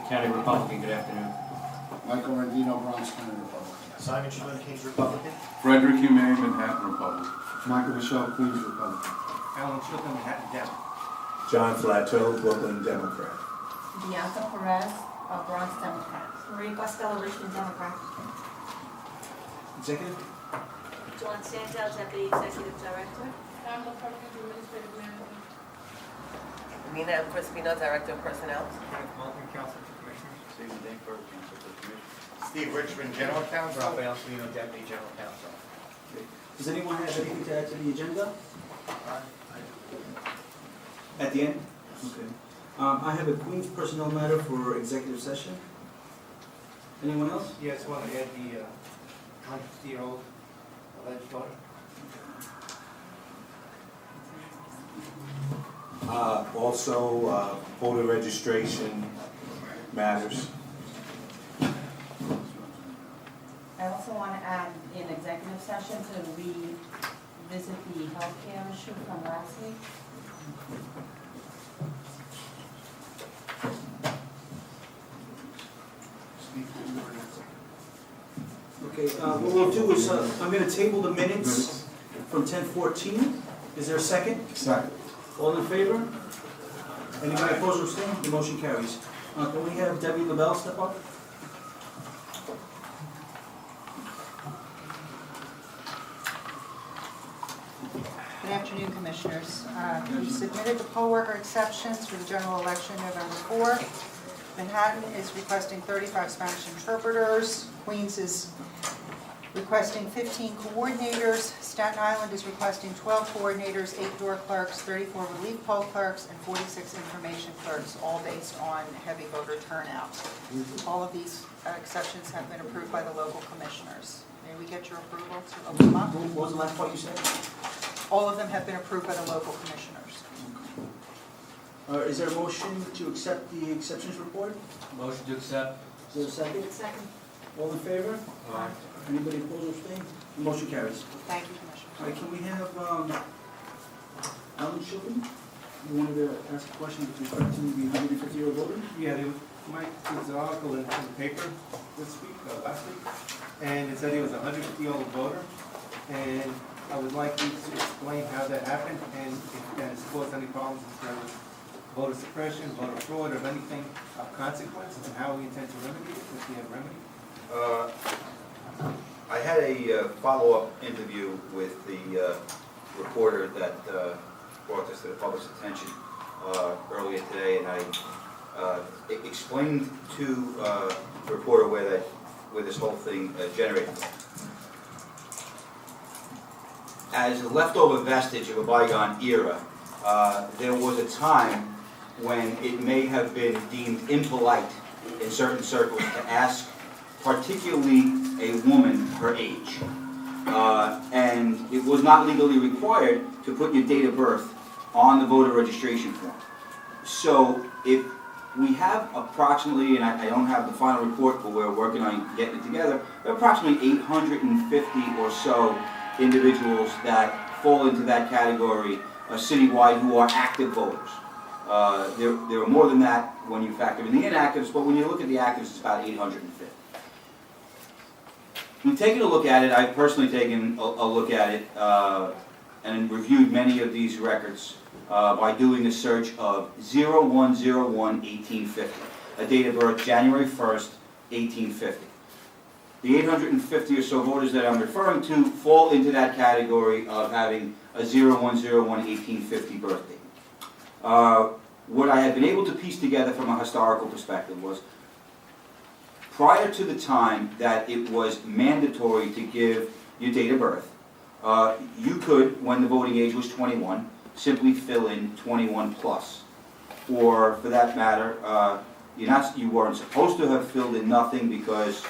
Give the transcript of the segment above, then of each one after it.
County Republican, good afternoon. Michael Rendino, Bronx County Republican. Simon Schuman, Kings Republican. Frederick Humane, Manhattan Republican. Michael Michelle, Queens Republican. Alan Schuman, Manhattan Democrat. John Flatto, Brooklyn Democrat. Bianca Perez, Bronx Democrat. Marie Costello, Richmond Democrat. Executive? John Santel, Deputy Executive Director. Nina Crispino, Director of Personnel. Malcolm, Council for Commissioners. Stephen Dankberg, Council for Commissioners. Steve Richmond, General Counsel. Rafael Salino, Deputy General Counsel. Does anyone have anything to add to the agenda? At the end? Okay. I have a Queens personnel matter for executive session. Anyone else? Yes, want to add the 150-year-old alleged voter. Also, voter registration matters. I also want to add in executive session to revisit the healthcare issue from last week. Okay, what we'll do is, I'm going to table the minutes from 10:14. Is there a second? Second. All in favor? Anybody opposed or abstained? The motion carries. Can we have Debbie LaBelle step up? Good afternoon, Commissioners. We submitted the poll worker exceptions for the general election November 4th. Manhattan is requesting 35 Spanish interpreters. Queens is requesting 15 coordinators. Staten Island is requesting 12 coordinators, 8 door clerks, 34 relief poll clerks, and 46 information clerks, all based on heavy voter turnout. All of these exceptions have been approved by the local commissioners. May we get your approval to open them up? What was the last part you said? All of them have been approved by the local commissioners. Is there a motion to accept the exceptions report? Motion to accept. Is there a second? Second. All in favor? Aye. Anybody opposed or abstained? The motion carries. Thank you, Commissioners. All right, can we have Alan Schuman? You wanted to ask a question with respect to the 150-year-old voter? Yeah, there was an article in the paper this week, last week, and it said he was a 150-year-old voter, and I would like you to explain how that happened and if that has caused any problems in terms of voter suppression, voter fraud, or anything of consequence, and how we intend to remedy it, if we have remedy. I had a follow-up interview with the reporter that brought this to the public's attention earlier today, and I explained to the reporter where this whole thing generated. As a leftover vestige of a bygone era, there was a time when it may have been deemed impolite in certain circles to ask particularly a woman her age. And it was not legally required to put your date of birth on the voter registration form. So if we have approximately, and I don't have the final report, but we're working on getting it together, there are approximately 850 or so individuals that fall into that category citywide who are active voters. There are more than that when you factor in the inactives, but when you look at the actives, it's about 850. We've taken a look at it. I've personally taken a look at it and reviewed many of these records by doing a search of 0101-1850, a date of birth January 1st, 1850. The 850 or so voters that I'm referring to fall into that category of having a 0101-1850 birth date. What I have been able to piece together from a historical perspective was prior to the time that it was mandatory to give your date of birth, you could, when the voting age was 21, simply fill in 21 plus. Or for that matter, you weren't supposed to have filled in nothing because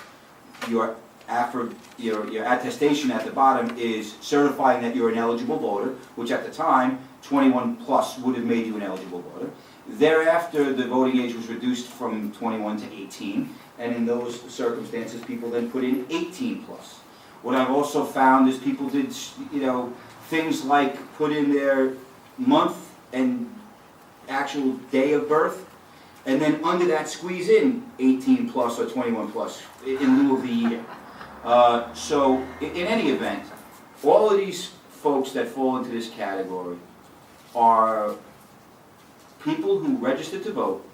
your attestation at the bottom is certifying that you're an eligible voter, which at the time, 21 plus would have made you an eligible voter. Thereafter, the voting age was reduced from 21 to 18, and in those circumstances, people then put in 18 plus. What I've also found is people did, things like put in their month and actual day of birth, and then under that squeeze in 18 plus or 21 plus in lieu of the year. So in any event, all of these folks that fall into this category are people who registered to vote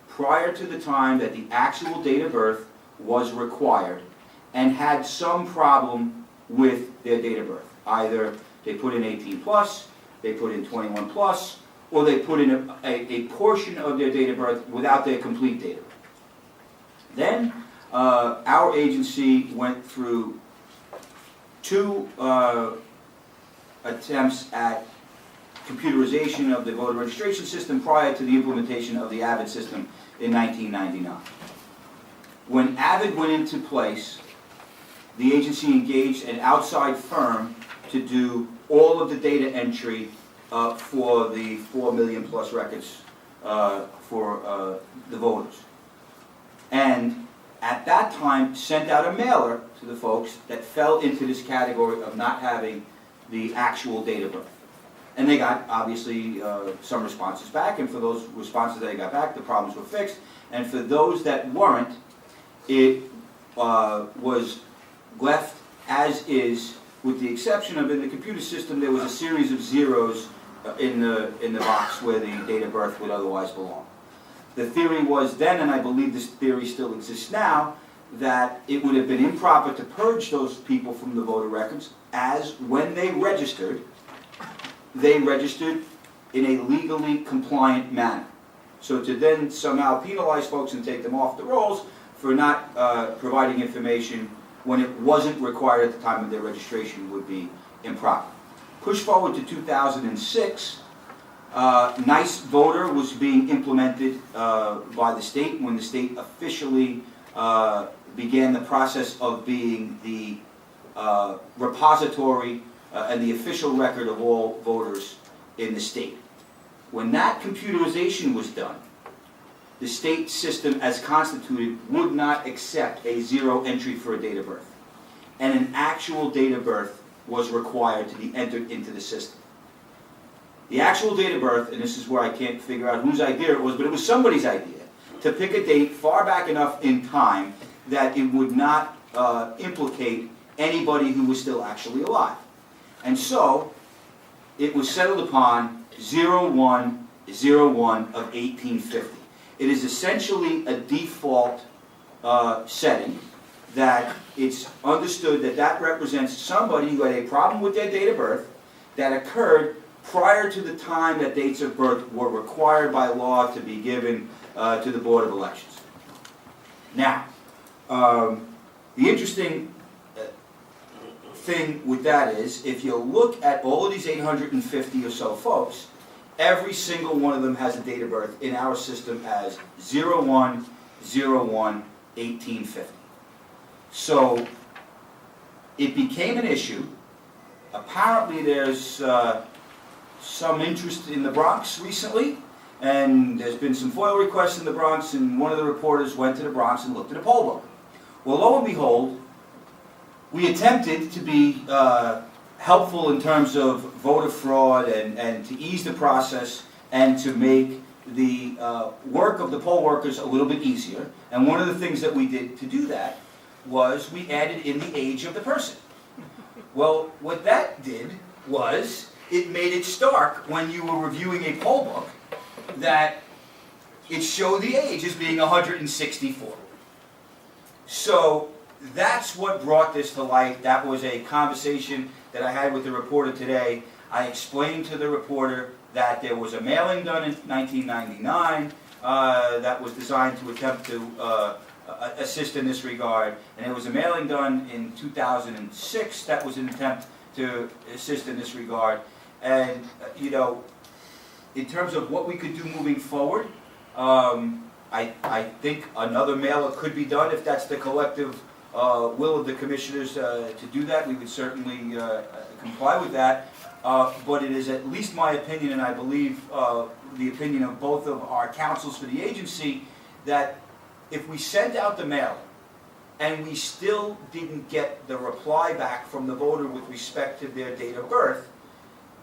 prior to the time that the actual date of birth was required and had some problem with their date of birth. Either they put in 18 plus, they put in 21 plus, or they put in a portion of their date of birth without their complete date of birth. Then our agency went through 2 attempts at computerization of the voter registration system prior to the implementation of the AVID system in 1999. When AVID went into place, the agency engaged an outside firm to do all of the data entry for the 4 million plus records for the voters. And at that time sent out a mailer to the folks that fell into this category of not having the actual date of birth. And they got, obviously, some responses back, and for those responses that they got back, the problems were fixed. And for those that weren't, it was left as is, with the exception of in the computer system, there was a series of zeros in the box where the date of birth would otherwise belong. The theory was then, and I believe this theory still exists now, that it would have been improper to purge those people from the voter records, as when they registered in a legally compliant manner. So to then somehow penalize folks and take them off the rolls for not providing information when it wasn't required at the time of their registration would be improper. Push forward to 2006, NICE Voter was being implemented by the state when the state officially began the process of being the repository and the official record of all voters in the state. When that computerization was done, the state system as constituted would not accept a zero entry for a date of birth. And an actual date of birth was required to be entered into the system. The actual date of birth, and this is where I can't figure out whose idea it was, but it was somebody's idea, to pick a date far back enough in time that it would not implicate anybody who was still actually alive. And so, it was settled upon 01/01 of 1850. It is essentially a default setting that it's understood that that represents somebody who had a problem with their date of birth that occurred prior to the time that dates of birth were required by law to be given to the Board of Elections. Now, the interesting thing with that is, if you look at all of these 850 or so folks, every single one of them has a date of birth in our system as 01/01/1850. So, it became an issue. Apparently there's some interest in the Bronx recently, and there's been some FOIL requests in the Bronx, and one of the reporters went to the Bronx and looked at a poll book. Well, lo and behold, we attempted to be helpful in terms of voter fraud and to ease the process and to make the work of the poll workers a little bit easier. And one of the things that we did to do that was we added in the age of the person. Well, what that did was it made it stark when you were reviewing a poll book that it showed the age as being 164. So that's what brought this to light. That was a conversation that I had with the reporter today. I explained to the reporter that there was a mailing done in 1999 that was designed to attempt to assist in this regard. And there was a mailing done in 2006 that was an attempt to assist in this regard. And, you know, in terms of what we could do moving forward, I think another mailer could be done if that's the collective will of the commissioners to do that. We would certainly comply with that. But it is at least my opinion, and I believe the opinion of both of our counsels for the agency, that if we sent out the mailer and we still didn't get the reply back from the voter with respect to their date of birth,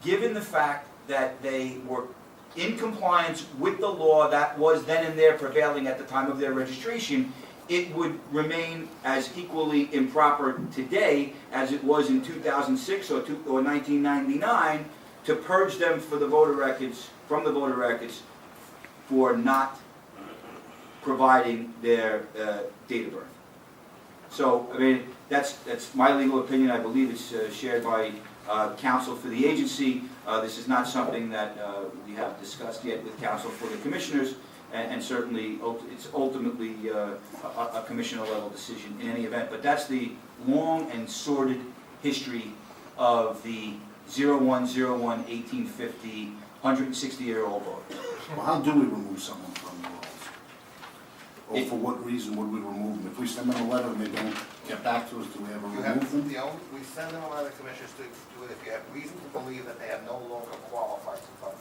given the fact that they were in compliance with the law that was then and there prevailing at the time of their registration, it would remain as equally improper today as it was in 2006 or 1999 to purge them for the voter records, from the voter records, for not providing their date of birth. So, I mean, that's my legal opinion. I believe it's shared by counsel for the agency. This is not something that we have discussed yet with counsel for the commissioners, and certainly it's ultimately a commissioner level decision in any event. But that's the long and sordid history of the 01/01/1850 160-year-old voter. Well, how do we remove someone from the rolls? Or for what reason would we remove them? If we send them a letter and they don't get back to us, do we ever remove them? We send them a letter, commissioners, to do it if you have reason to believe that they have no longer qualified to vote.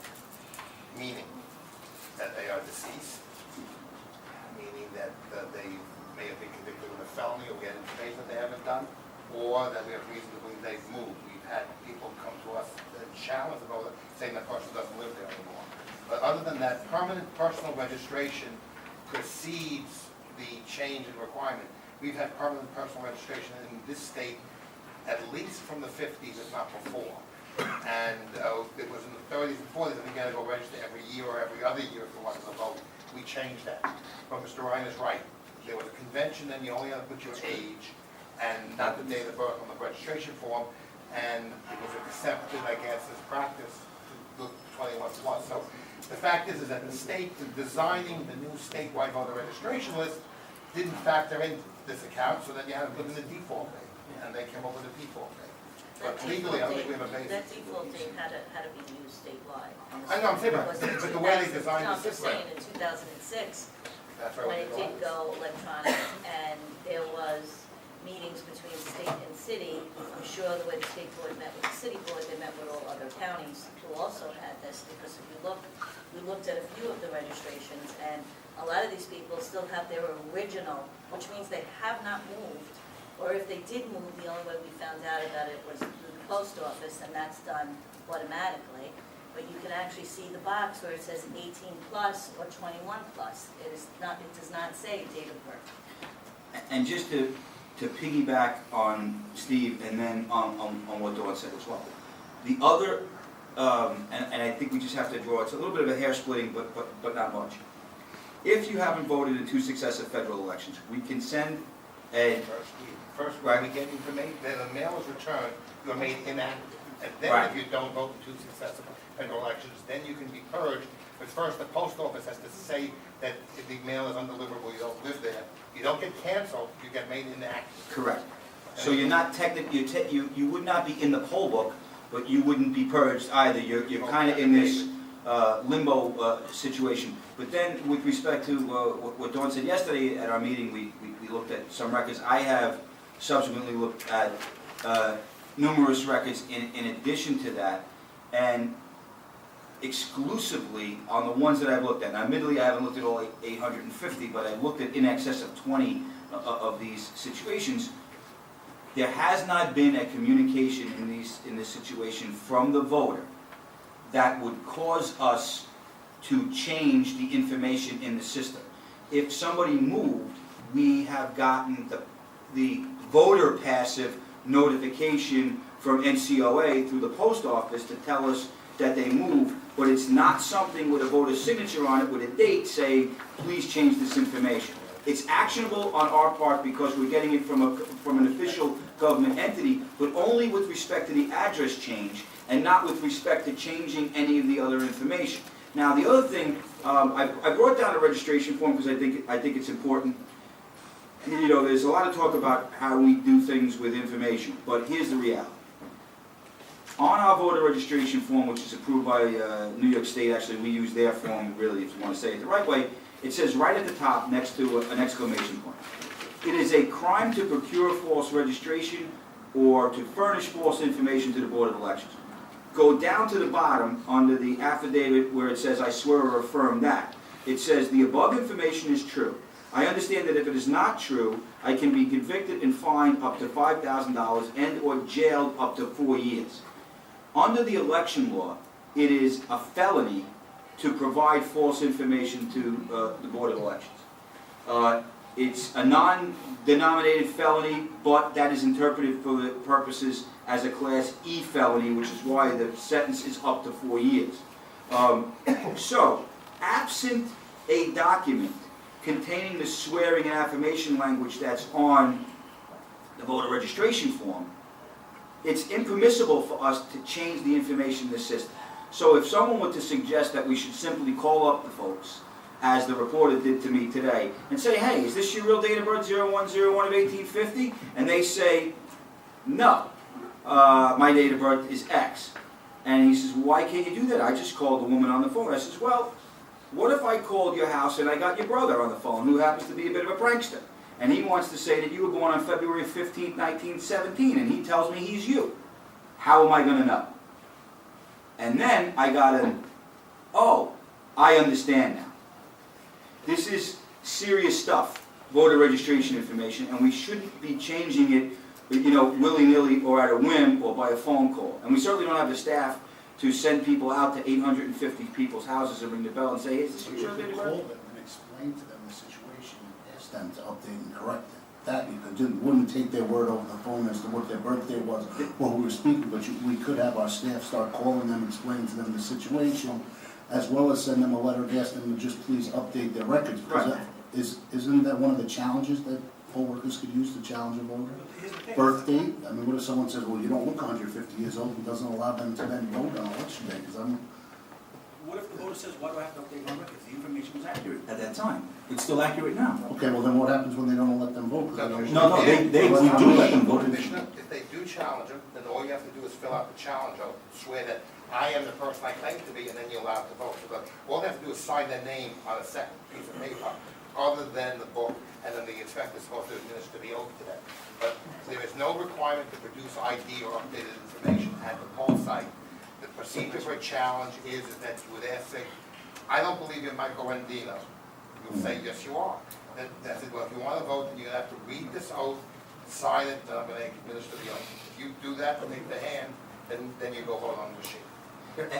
Meaning that they are deceased, meaning that they may have been convicted of a felony or get information that they haven't done, or that we have reason to believe they've moved. We've had people come to us and challenge the voter, saying that person doesn't live there anymore. But other than that, permanent personal registration precedes the change in requirement. We've had permanent personal registration in this state at least from the 50s, if not before. And it was in the 30s and 40s that we got to go register every year or every other year if we wanted to vote. We changed that. But Mr. Ryan is right. There was a convention, and you only had to put your age and not the date of birth on the registration form, and it was accepted, I guess, as practice to look 21 plus. So the fact is that the state, designing the new statewide voter registration list, didn't factor in this account, so then you had to put in the default date, and they came up with a default date. But legally, I don't think we have a basis. That default date had to be used statewide. I know, I'm saying, but the way they designed the No, I'm just system. saying, in 2006, That's right. when it did go electronic, and there was meetings between state and city, I'm sure the way the state board met with the city board, they met with all other counties who also had this, because if we looked at a few of the registrations, and a lot of these people still have their original, which means they have not moved, or if they did move, the only way we found out about it was through the post office, and that's done automatically. But you can actually see the box where it says 18 plus or 21 plus. It does not say date of birth. And just to piggyback on Steve and then on what Dawn said as well. The other, and I think we just have to draw, it's a little bit of a hair splitting, but not much. If you haven't voted in 2 successive federal elections, we can send a... First, when we get information, then the mail is returned, you're made inactive. And then if you don't vote in 2 successive federal elections, then you can be purged. But first, the post office has to say that if the mail is undeliverable, you don't live there. You don't get canceled, you get made inactive. Correct. So you're not technically, you would not be in the poll book, but you wouldn't be purged either. You're kind of in this limbo situation. But then, with respect to what Dawn said yesterday at our meeting, we looked at some records. I have subsequently looked at numerous records in addition to that, and exclusively on the ones that I've looked at. Now, admittedly, I haven't looked at all 850, but I've looked at in excess of 20 of these situations. There has not been a communication in this situation from the voter that would cause us to change the information in the system. If somebody moved, we have gotten the voter passive notification from NCOA through the post office to tell us that they moved, but it's not something with a voter's signature on it with a date saying, please change this information. It's actionable on our part because we're getting it from an official government entity, but only with respect to the address change and not with respect to changing any of the other information. Now, the other thing, I brought down a registration form because I think it's important. you know, there's a lot of talk about how we do things with information, but here's the reality. On our voter registration form, which is approved by New York State, actually we use their form, really, if you want to say it the right way, it says right at the top, next to an exclamation point. It is a crime to procure false registration or to furnish false information to the Board of Elections. Go down to the bottom under the affidavit where it says, I swear or affirm that. It says, the above information is true. I understand that if it is not true, I can be convicted and fined up to $5,000 and or jailed up to 4 years. Under the election law, it is a felony to provide false information to the Board of Elections. It's a non-denominated felony, but that is interpreted for the purposes as a Class E felony, which is why the sentence is up to 4 years. So, absent a document containing the swearing and affirmation language that's on the voter registration form, it's impermissible for us to change the information in the system. So if someone were to suggest that we should simply call up the folks, as the reporter did to me today, and say, hey, is this your real date of birth, 0101 of 1850? And they say, no, my date of birth is X. And he says, why can't you do that? I just called the woman on the phone. I says, well, what if I called your house and I got your brother on the phone, who happens to be a bit of a prankster? And he wants to say that you were born on February 15th, 1917, and he tells me he's you. How am I going to know? And then I got an, oh, I understand now. This is serious stuff, voter registration information, and we shouldn't be changing it, you know, willy-nilly or at a whim or by a phone call. And we certainly don't have the staff to send people out to 850 people's houses and ring the bell and say, hey, is this your date of birth? Call them and explain to them the situation and ask them to update and correct it. That you could do, wouldn't take their word over the phone as to what their birthday was when we were speaking, but we could have our staff start calling them, explaining to them the situation, as well as send them a letter asking them to just please update their records. Because Right. Isn't that one of the challenges that poll workers could use to challenge a voter? Birth date? I mean, what if someone says, well, you don't look 150 years old, and doesn't allow them to then vote on election day? Because What if the voter says, why do I have to update my records? The information was accurate at that time. It's still accurate now. okay, well then what happens when they don't let them vote? 'Cause they don't- No, we do let them vote. Commissioner, if they do challenge them, then all you have to do is fill out the challenge, or swear that I am the person I claim to be, and then you're allowed to vote. But all they have to do is sign their name on a second piece of paper, other than the book, and then the inspector's supposed to administer the oath to them. But there is no requirement to produce ID or updated information at the poll site. The procedure for a challenge is that you would ask, say, I don't believe you're Michael Rendino. You'll say, yes, you are. Then I said, well, if you want to vote, then you're going to have to read this oath, sign it, then I'm going to administer the oath. If you do that, take the hand, then you go vote on the machine.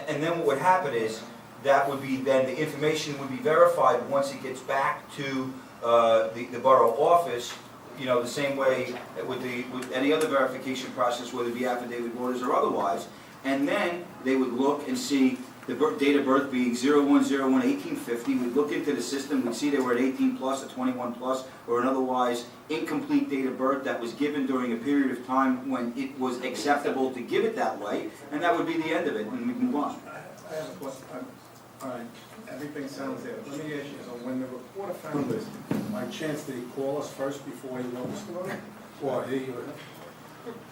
And then what would happen is, that would be then, the information would be verified once it gets back to the borough office, you know, the same way with any other verification process, whether it be affidavit voters or otherwise. And then they would look and see the date of birth being 0101/1850. We'd look into the system, we'd see they were at 18 plus, or 21 plus, or an otherwise incomplete date of birth that was given during a period of time when it was acceptable to give it that way, and that would be the end of it, and we'd move on. I have a question. All right, everything sounds there. Let me ask you, so when the reporter found this, by chance, did he call us first before he wrote the story? Or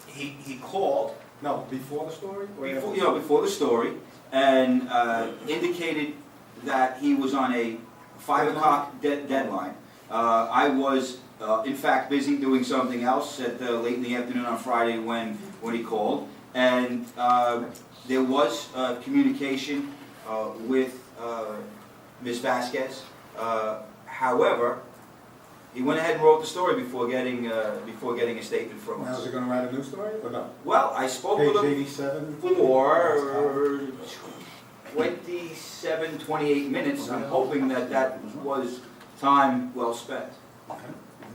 He called, no, before the story? Or after? before the story, and indicated that he was on a 5 o'clock deadline. I was, in fact, busy doing something else at late in the afternoon on Friday when he called, and there was communication with Ms. Vasquez. However, he went ahead and wrote the story before getting a statement from Now, is us. he gonna write a new story, or no? Well, I spoke with Page him 87? for 27, 28 minutes. I'm hoping that was time well spent. Okay.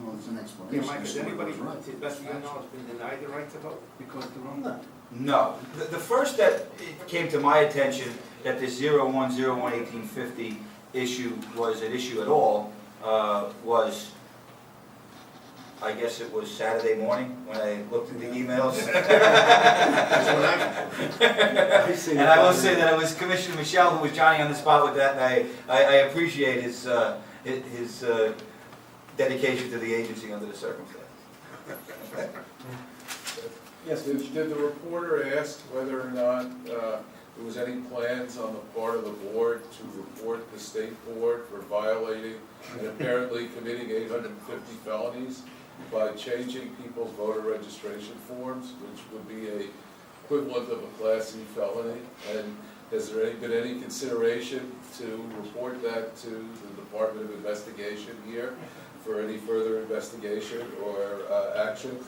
Well, it's an Yeah, explanation. Mike, has anybody, to Right. the best of your knowledge, been denied the right to vote because they're wrong? No. The first that it came to my attention that this 0101/1850 issue was an issue at all was, I guess it was Saturday morning when I looked at the emails. And I will say that it was Commissioner Michelle who was Johnny on the spot with that, and I appreciate his dedication to the agency under the circumstances. Yes, Did the reporter ask whether or not there was any plans on the part of the board to report the state board for violating and apparently committing 850 felonies by changing people's voter registration forms, which would be a equivalent of a Class C felony? And has there been any consideration to report that to the Department of Investigation here for any further investigation or action?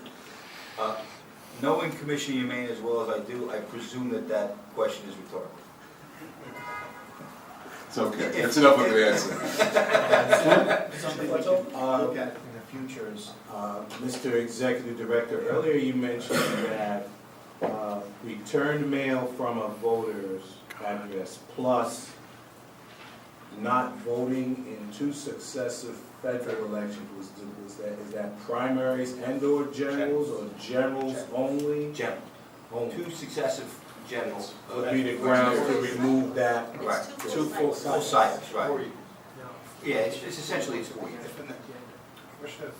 Knowing Commissioner Humane as well as I do, I presume that that question is rhetorical. It's okay, that's enough of an answer. Something we can look at in the future is, Mr. Executive Director, earlier you mentioned that returned mail from a voter's address plus not voting in 2 successive federal elections, is that primaries and/or generals, or generals only? General. Only. 2 successive generals. Would be the grounds to remove that. Right. 2 full Full cycles, right. Yeah, it's essentially it's 4 years. Commissioner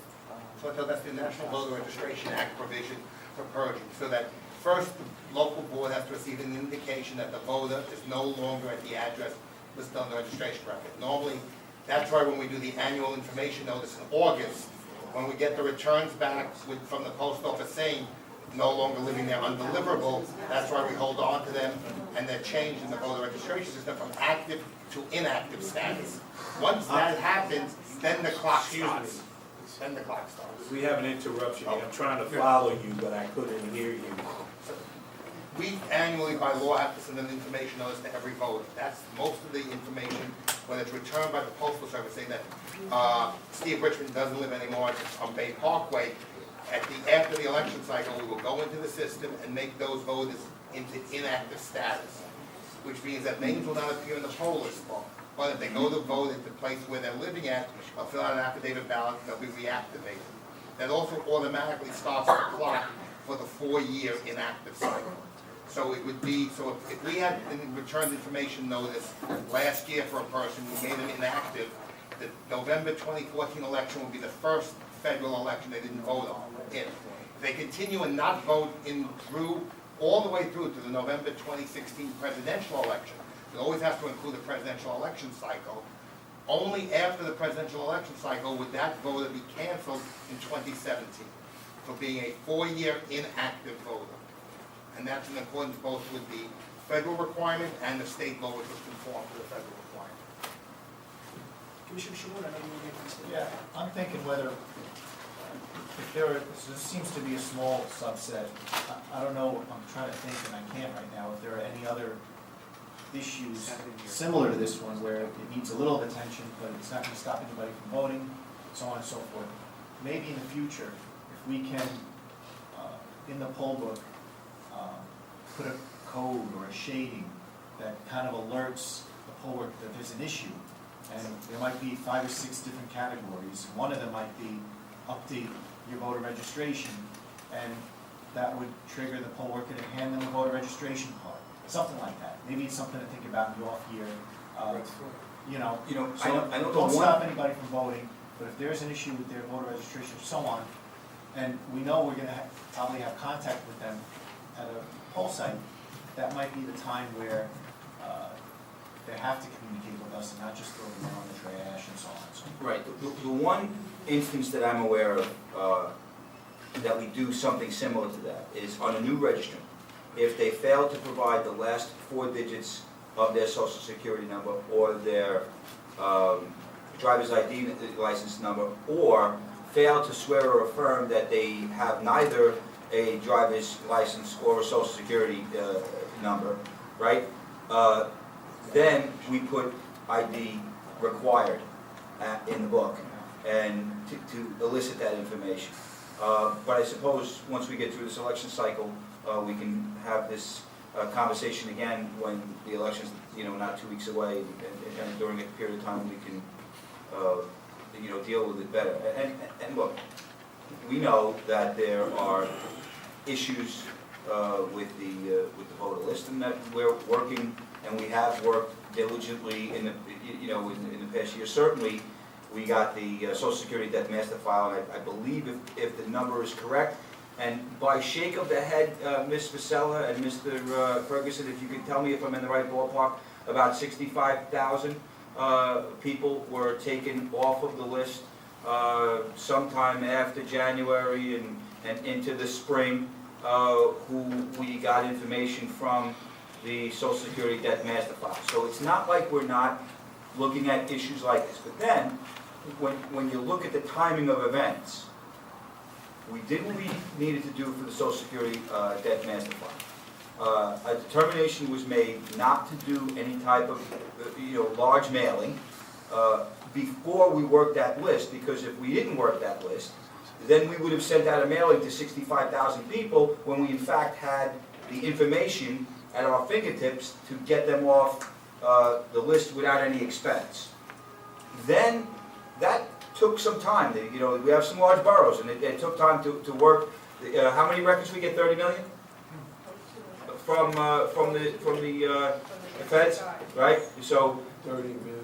Plateau, that's the National Voter Registration Act provision for purging, so that first, the local board has to receive an indication that the voter is no longer at the address listed on the registration record. Normally, that's why when we do the annual information notice in August, when we get the returns back from the post office saying no longer living there undeliverable, that's why we hold on to them, and they're changed in the voter registration system from active to inactive status. Once that happens, then the clock starts. Then the clock starts. We have an interruption here. I'm trying to follow you, but I couldn't hear you. We annually, by law, have to send an information notice to every voter. That's most of the information when it's returned by the Postal Service saying that Steve Richmond doesn't live anymore on Bay Parkway. After the election cycle, we will go into the system and make those voters into inactive status, which means that names will not appear in the poll list book. But if they go to vote at the place where they're living at, they'll fill out an affidavit ballot, they'll be reactivated. That also automatically stops the clock for the 4-year inactive cycle. So it would be, so if we had returned information notice last year for a person who made them inactive, the November 2014 election will be the first federal election they didn't vote on. If they continue and not vote all the way through to the November 2016 presidential election, it always has to include the presidential election cycle. Only after the presidential election cycle would that voter be canceled in 2017 for being a 4-year inactive voter. And that's in accordance both with the federal requirement and the state law, which was conform to the federal requirement. Commissioner Shimon, I know you were making a statement. Yeah, I'm thinking whether, if this seems to be a small subset, I don't know, I'm trying to think, and I can't right now, if there are any other issues similar to this one where it needs a little attention, but it's not going to stop anybody from voting, so on and so forth. Maybe in the future, if we can, in the poll book, put a code or a shading that kind of alerts the poll worker that there's an issue. And there might be 5 or 6 different categories. One of them might be update your voter registration, and that would trigger the poll worker to hand them a voter registration card. Something like that. Maybe it's something to think about in the off year. I know Don't stop anybody from voting, but if there's an issue with their voter registration or so on, and we know we're going to probably have contact with them at a poll site, that might be the time where they have to communicate with us and not just throw them on the trash and so on and so forth. Right. The one instance that I'm aware of that we do something similar to that is on a new registrant. If they fail to provide the last 4 digits of their social security number or their driver's ID license number, or fail to swear or affirm that they have neither a driver's license or a social security number, right? Then we put ID required in the book and to elicit that information. But I suppose once we get through this election cycle, we can have this conversation again when the election's not 2 weeks away, and during a period of time we can deal with it better. And look, we know that there are issues with the voter list, and that we're working, and we have worked diligently in the past year. Certainly, we got the Social Security Death Master File, and I believe if the number is correct, and by shake of the head, Ms. Vasella and Mr. Ferguson, if you could tell me if I'm in the right ballpark, about 65,000 people were taken off of the list sometime after January and into the spring, who we got information from the Social Security Death Master File. So it's not like we're not looking at issues like this. But then, when you look at the timing of events, we did what we needed to do for the Social Security Death Master File. A determination was made not to do any type of, large mailing before we worked that list, because if we didn't work that list, then we would have sent out a mailing to 65,000 people when we in fact had the information at our fingertips to get them off the list without any expense. Then that took some time. We have some large boroughs, and it took time to work. How many records we get? 30 million from the feds, right? So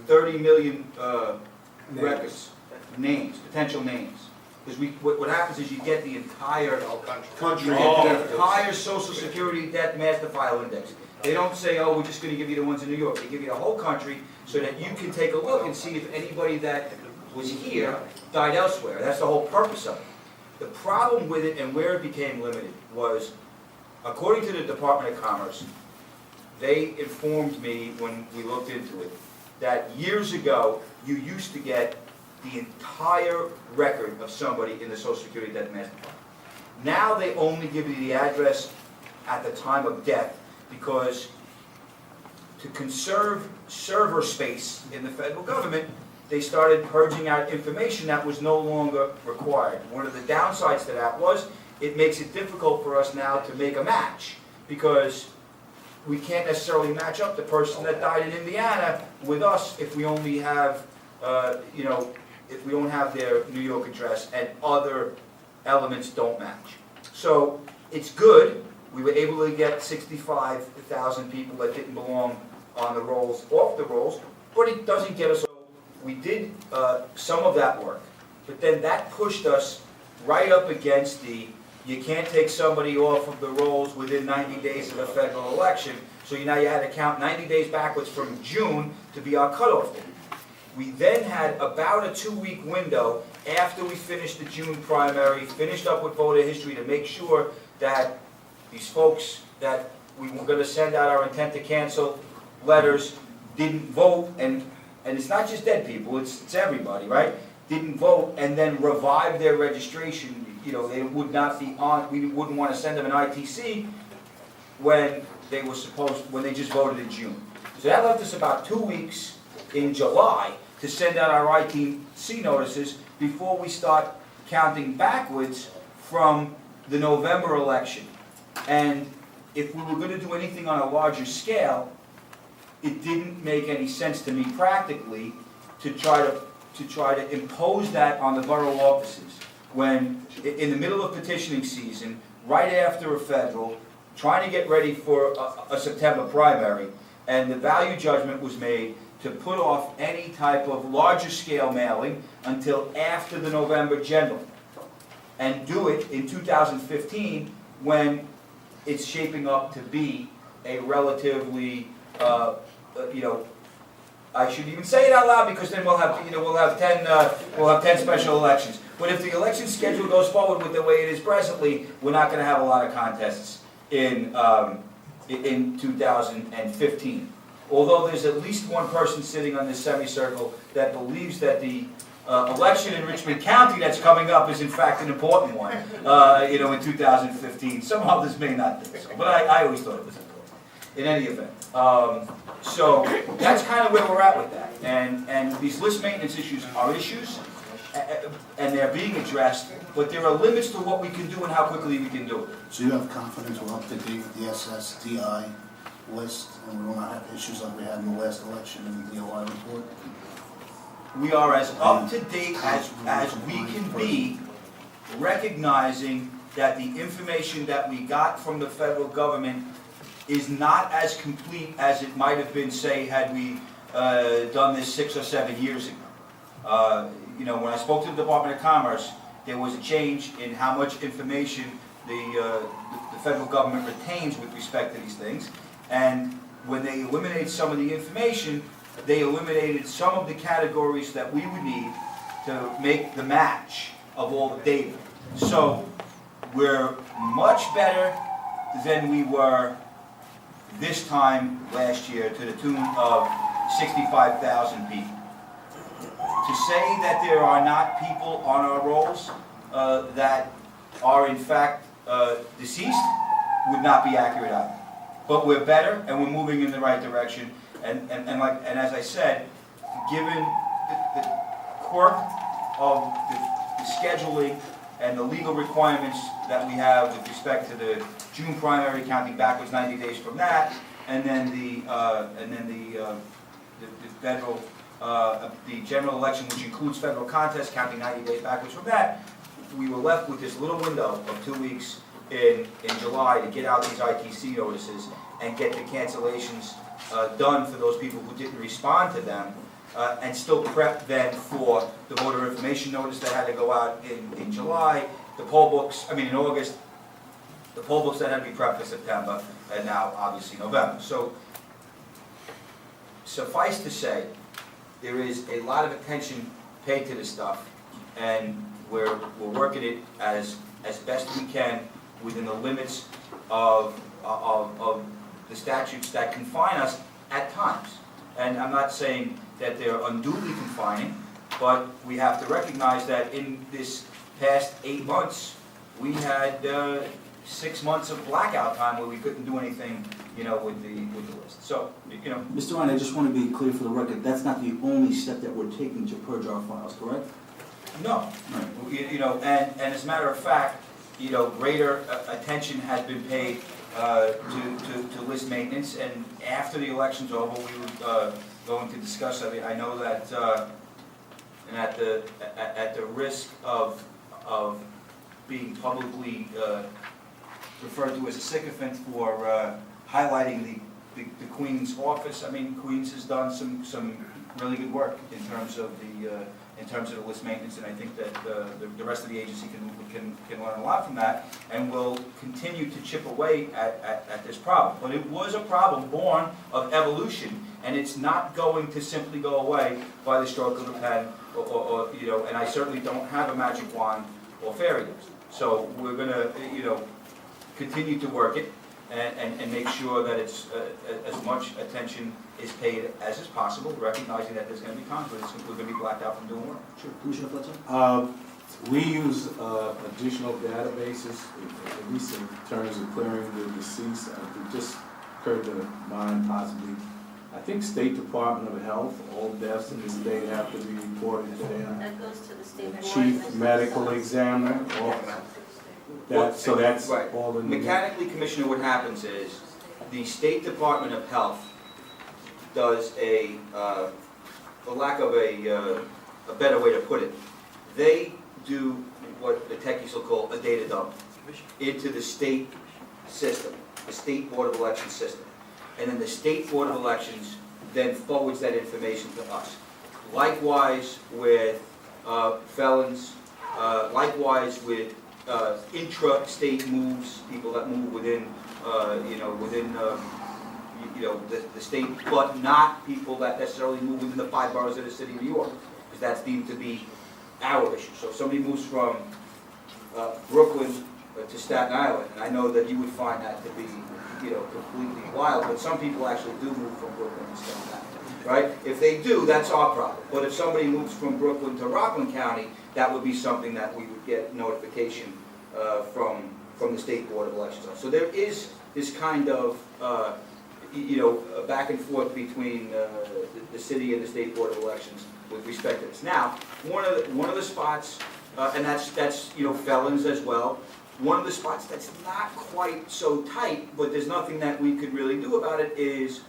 30 million records, names, potential names. Because what happens is you get the entire country, the entire Social Security Death Master File Index. They don't say, oh, we're just going to give you the ones in New York. They give you the whole country so that you can take a look and see if anybody that was here died elsewhere. That's the whole purpose of it. The problem with it and where it became limited was, according to the Department of Commerce, they informed me when we looked into it that years ago you used to get the entire record of somebody in the Social Security Death Master File. Now they only give you the address at the time of death, because to conserve server space in the federal government, they started purging out information that was no longer required. One of the downsides to that was it makes it difficult for us now to make a match, because we can't necessarily match up the person that died in Indiana with us if we only have, if we don't have their New York address and other elements don't match. So it's good. We were able to get 65,000 people that didn't belong on the rolls off the rolls, but it doesn't get us. We did some of that work, but then that pushed us right up against the, you can't take somebody off of the rolls within 90 days of a federal election, so now you had to count 90 days backwards from June to be our cutoff date. We then had about a 2-week window after we finished the June primary, finished up with voter history to make sure that these folks that we were going to send out our intent to cancel letters didn't vote, and it's not just dead people, it's everybody, right? Didn't vote and then revive their registration. They would not be on, we wouldn't want to send them an ITC when they just voted in June. So that left us about 2 weeks in July to send out our ITC notices before we start counting backwards from the November election. And if we were going to do anything on a larger scale, it didn't make any sense to me practically to try to impose that on the borough offices when in the middle of petitioning season, right after a federal, trying to get ready for a September primary, and the value judgment was made to put off any type of larger scale mailing until after the November general, and do it in 2015 when it's shaping up to be a relatively, I shouldn't even say it out loud because then we'll have 10 special elections. But if the election schedule goes forward with the way it is presently, we're not going to have a lot of contests in 2015. Although there's at least one person sitting on this semicircle that believes that the election in Richmond County that's coming up is in fact an important one, in 2015. Some others may not think so, but I always thought it was important. In any event, so that's kind of where we're at with that. And these list maintenance issues are issues, and they're being addressed, but there are limits to what we can do and how quickly we can do it. So you have confidence we're up to date with the SSDI list, and we will not have issues like we had in the last election in the OI report? We are as up to date as we can be, recognizing that the information that we got from the federal government is not as complete as it might have been, say, had we done this 6 or 7 years ago. When I spoke to the Department of Commerce, there was a change in how much information the federal government retains with respect to these things. And when they eliminated some of the information, they eliminated some of the categories that we would need to make the match of all the data. So we're much better than we were this time last year, to the tune of 65,000 people. To say that there are not people on our rolls that are in fact deceased would not be accurate either. But we're better and we're moving in the right direction. And as I said, given the quirk of the scheduling and the legal requirements that we have with respect to the June primary, counting backwards 90 days from that, and then the federal, the general election, which includes federal contests, counting 90 days backwards from that, we were left with this little window of 2 weeks in July to get out these ITC notices and get the cancellations done for those people who didn't respond to them, and still prep then for the voter information notice that had to go out in July, the poll books, in August, the poll books that had to be prepped for September, and now obviously November. So suffice to say, there is a lot of attention paid to this stuff, and we're working it as best we can within the limits of the statutes that confine us at times. And I'm not saying that they're unduly confining, but we have to recognize that in this past 8 months, we had 6 months of blackout time where we couldn't do anything, with the list. So, Mr. Ryan, I just want to be clear for the record, that's not the only step that we're taking to purge our files, correct? No. And as a matter of fact, greater attention has been paid to list maintenance, and after the election's over, we were going to discuss. I know that, and at the risk of being publicly referred to as a sycophant for highlighting the Queen's office. Queen's has done some really good work in terms of the list maintenance, and I think that the rest of the agency can learn a lot from that, and will continue to chip away at this problem. But it was a problem born of evolution, and it's not going to simply go away by the stroke of a pen, or and I certainly don't have a magic wand or fairy dust. So we're going to continue to work it and make sure that it's as much attention is paid as is possible, recognizing that there's going to be times where we're going to be blacked out from doing work. Sure. Commissioner Fletcher? We use additional databases, at least in terms of clearing the deceased. It just occurred to mind possibly. I think State Department of Health, all deaths in the state have to be reported to their That goes to the state board. chief medical examiner. So that's right. all in. Mechanically, Commissioner, what happens is the State Department of Health does for lack of a better way to put it, they do what the techies will call a data dump into the state system, the State Board of Elections system. And then the State Board of Elections then forwards that information to us. Likewise with felons, likewise with intra-state moves, people that move within the state, but not people that necessarily move within the 5 boroughs of the city of New York, because that's deemed to be our issue. So if somebody moves from Brooklyn to Staten Island, and I know that you would find that to be, completely wild, but some people actually do move from Brooklyn to Staten Island, right? If they do, that's our problem. But if somebody moves from Brooklyn to Rockland County, that would be something that we would get notification from the State Board of Elections on. So there is this kind of, back and forth between the city and the State Board of Elections with respect to this. Now, one of the spots, and that's felons as well. One of the spots that's not quite so tight, but there's nothing that we could really do about it, is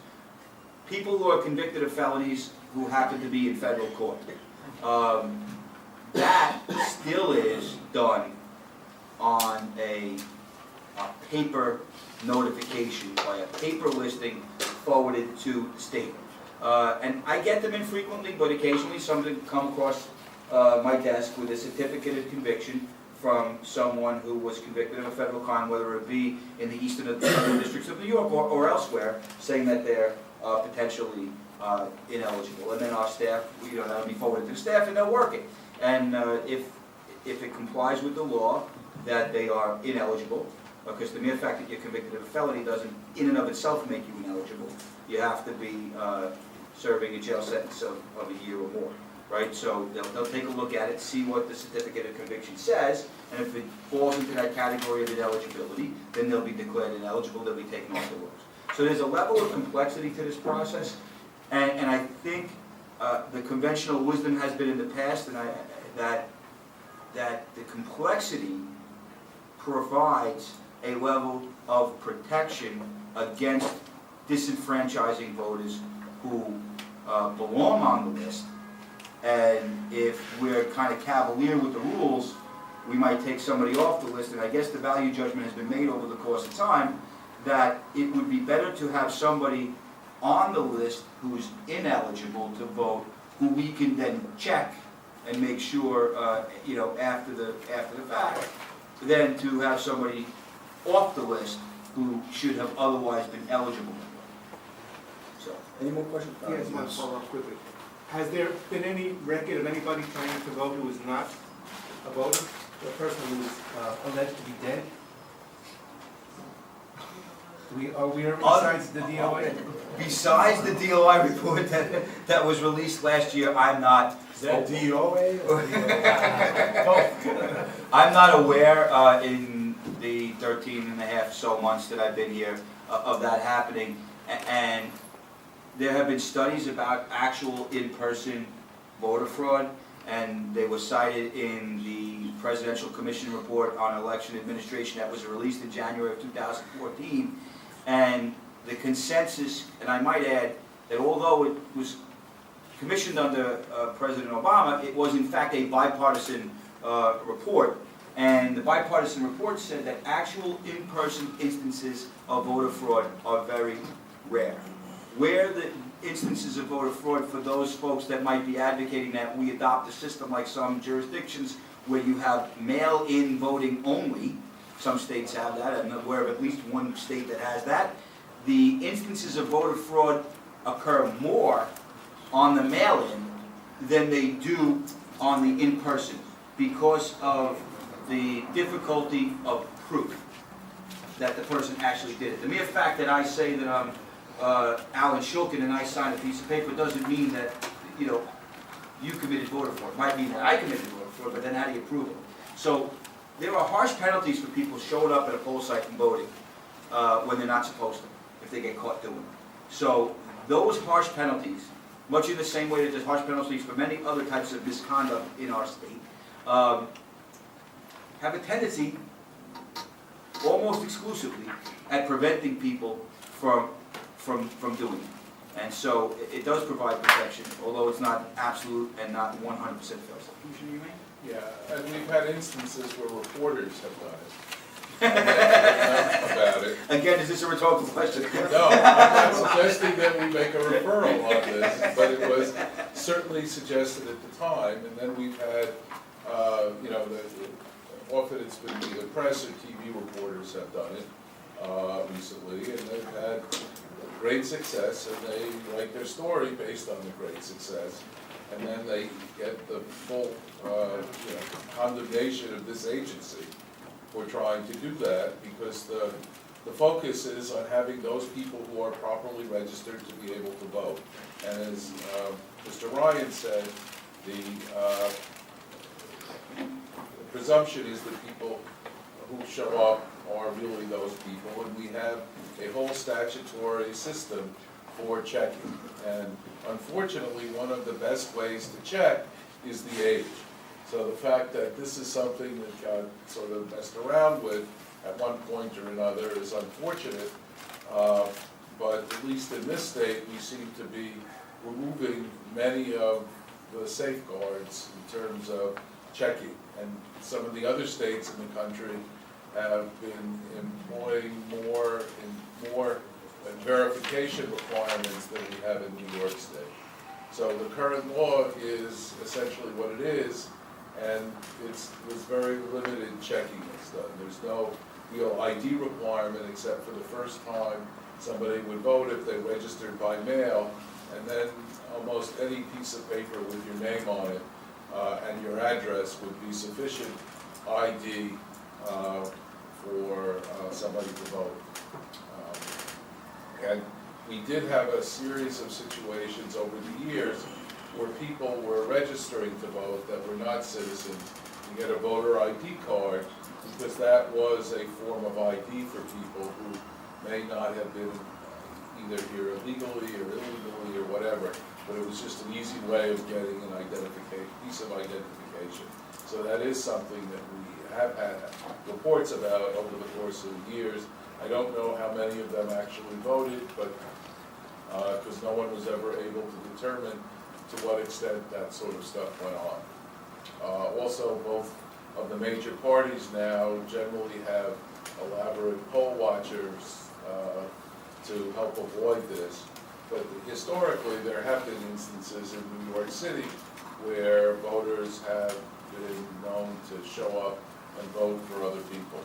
people who are convicted of felonies who happen to be in federal court. That still is done on a paper notification by a paper listing forwarded to the state. And I get them infrequently, but occasionally somebody come across my desk with a certificate of conviction from someone who was convicted of a federal crime, whether it be in the eastern districts of New York or elsewhere, saying that they're potentially ineligible. And then our staff, that would be forwarded to the staff, and they'll work it. And if it complies with the law that they are ineligible, because the mere fact that you're convicted of a felony doesn't in and of itself make you ineligible. You have to be serving a jail sentence of a year or more, right? So they'll take a look at it, see what the certificate of conviction says, and if it falls into that category of ineligibility, then they'll be declared ineligible, they'll be taken off the rolls. So there's a level of complexity to this process, and I think the conventional wisdom has been in the past, and that the complexity provides a level of protection against disenfranchising voters who belong on the list. And if we're kind of cavalier with the rules, we might take somebody off the list, and I guess the value judgment has been made over the course of time that it would be better to have somebody on the list who's ineligible to vote, who we can then check and make sure, after the fact, than to have somebody off the list who should have otherwise been eligible. So, any more questions? Yes, one follow-up quickly. Has there been any record of anybody trying to vote who is not a voter? A person who is alleged to be dead? Are we ever besides the DOA? Besides the DOI report that was released last year, I'm not. Is that DOA? I'm not aware in the 13 and a half so months that I've been here of that happening. And there have been studies about actual in-person voter fraud, and they were cited in the Presidential Commission report on election administration that was released in January of 2014. And the consensus, and I might add that although it was commissioned under President Obama, it was in fact a bipartisan report. And the bipartisan report said that actual in-person instances of voter fraud are very rare. Where the instances of voter fraud, for those folks that might be advocating that we adopt a system like some jurisdictions where you have mail-in voting only, some states have that, I'm aware of at least one state that has that, the instances of voter fraud occur more on the mail-in than they do on the in-person because of the difficulty of proof that the person actually did it. The mere fact that I say that I'm Alan Shulkin and I sign a piece of paper doesn't mean that, you committed voter fraud. It might mean that I committed voter fraud, but then how do you prove it? So there are harsh penalties for people showing up at a poll site and voting when they're not supposed to, if they get caught doing it. So those harsh penalties, much in the same way that there's harsh penalties for many other types of misconduct in our state, have a tendency, almost exclusively, at preventing people from doing it. And so it does provide protection, although it's not absolute and not 100% fair. Commissioner, you may? Yeah, and we've had instances where reporters have done it. About it. Again, is this a rhetorical question? No, I'm not suggesting that we make a referral on this, but it was certainly suggested at the time, and then we've had, often it's been either press or TV reporters have done it recently, and they've had great success, and they write their story based on the great success, and then they get the full, condemnation of this agency for trying to do that, because the focus is on having those people who are properly registered to be able to vote. And as Mr. Ryan said, the presumption is that people who show up are really those people, and we have a whole statutory system for checking. And unfortunately, one of the best ways to check is the age. So the fact that this is something that got sort of messed around with at one point or another is unfortunate, but at least in this state, we seem to be removing many of the safeguards in terms of checking. And some of the other states in the country have been employing more verification requirements that we have in New York State. So the current law is essentially what it is, and it's very limited checking that's done. There's no real ID requirement except for the first time somebody would vote if they registered by mail, and then almost any piece of paper with your name on it and your address would be sufficient ID for somebody to vote. And we did have a series of situations over the years where people were registering to vote that were not citizens to get a voter ID card, because that was a form of ID for people who may not have been either here illegally or illegally or whatever, but it was just an easy way of getting an piece of identification. So that is something that we have had reports about over the course of the years. I don't know how many of them actually voted, but because no one was ever able to determine to what extent that sort of stuff went on. Also, both of the major parties now generally have elaborate poll watchers to help avoid this. But historically, there have been instances in New York City where voters have been known to show up and vote for other people.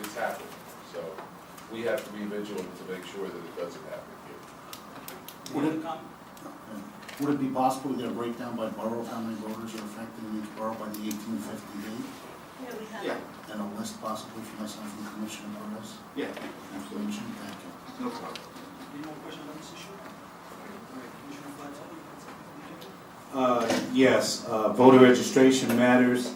It's happened. So we have to be vigilant to make sure that it doesn't happen here. Would it be possible to get a breakdown by borough of how many voters are affected in each borough by the 1850 date? Yeah, we have. Yeah, And a list possibly for myself and Commissioner Perez? yeah, Information, thank you. no problem. Any more questions on this issue? All right, Commissioner Flattoni? Yes, voter registration matters.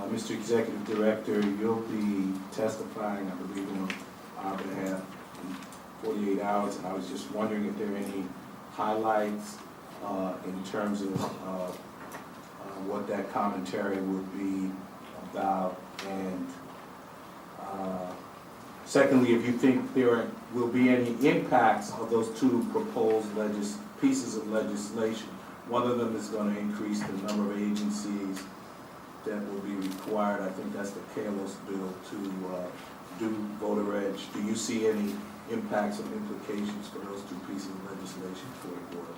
Mr. Executive Director, you'll be testifying, I believe, on our behalf in 48 hours, and I was just wondering if there are any highlights in terms of what that commentary would be about, and secondly, if you think there will be any impacts of those two proposed pieces of legislation. One of them is going to increase the number of agencies that will be required. I think that's the Kalos bill to do voter reg. Do you see any impacts or implications for those two pieces of legislation for the board?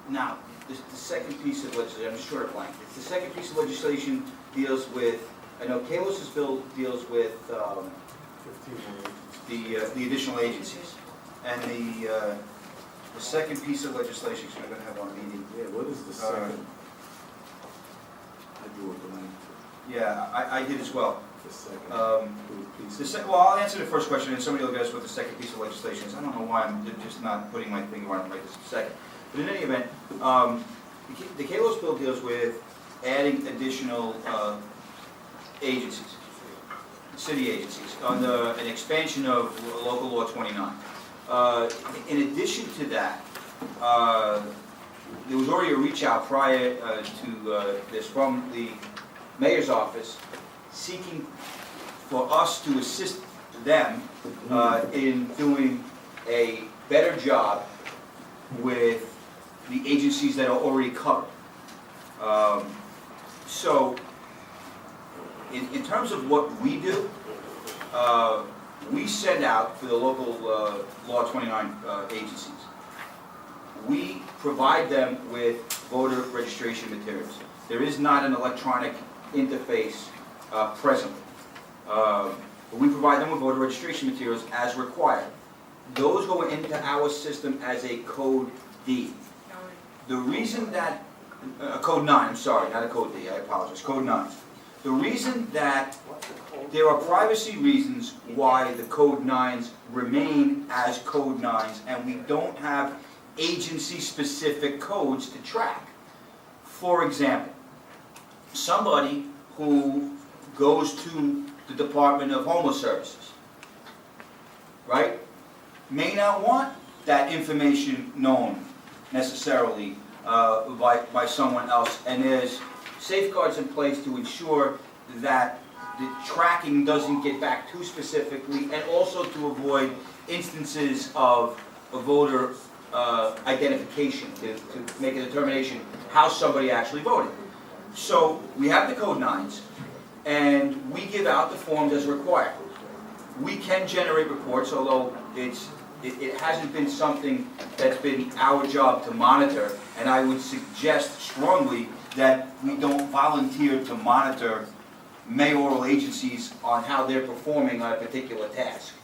Now, the second piece of legislation, I'm just short of blank. The second piece of legislation deals with, I know Kalos's bill deals with the additional agencies. And the second piece of legislation, so we're going to have one meeting. Yeah, what is the second? I drew a blank. Yeah, I did as well. The second piece. Well, I'll answer the first question, and somebody will guess what the second piece of legislation is. I don't know why I'm just not putting my finger on it right this second. But in any event, the Kalos bill deals with adding additional agencies, city agencies, on an expansion of local law 29. In addition to that, there was already a reach out prior to this from the mayor's office seeking for us to assist them in doing a better job with the agencies that are already covered. So, in terms of what we do, we send out for the local Law 29 agencies. We provide them with voter registration materials. There is not an electronic interface presently. But we provide them with voter registration materials as required. Those go into our system as a code D. The reason that, code 9, I'm sorry, not a code D, I apologize, code 9. The reason that there are privacy reasons why the code 9s remain as code 9s and we don't have agency-specific codes to track. For example, somebody who goes to the Department of Homeless Services, right, may not want that information known necessarily by someone else, and there's safeguards in place to ensure that the tracking doesn't get back too specifically, and also to avoid instances of a voter identification, to make a determination how somebody actually voted. So we have the code 9s, and give out the forms as required. We can generate reports, although it hasn't been something that's been our job to monitor, and I would suggest strongly that we don't volunteer to monitor mayoral agencies on how they're performing on a particular task.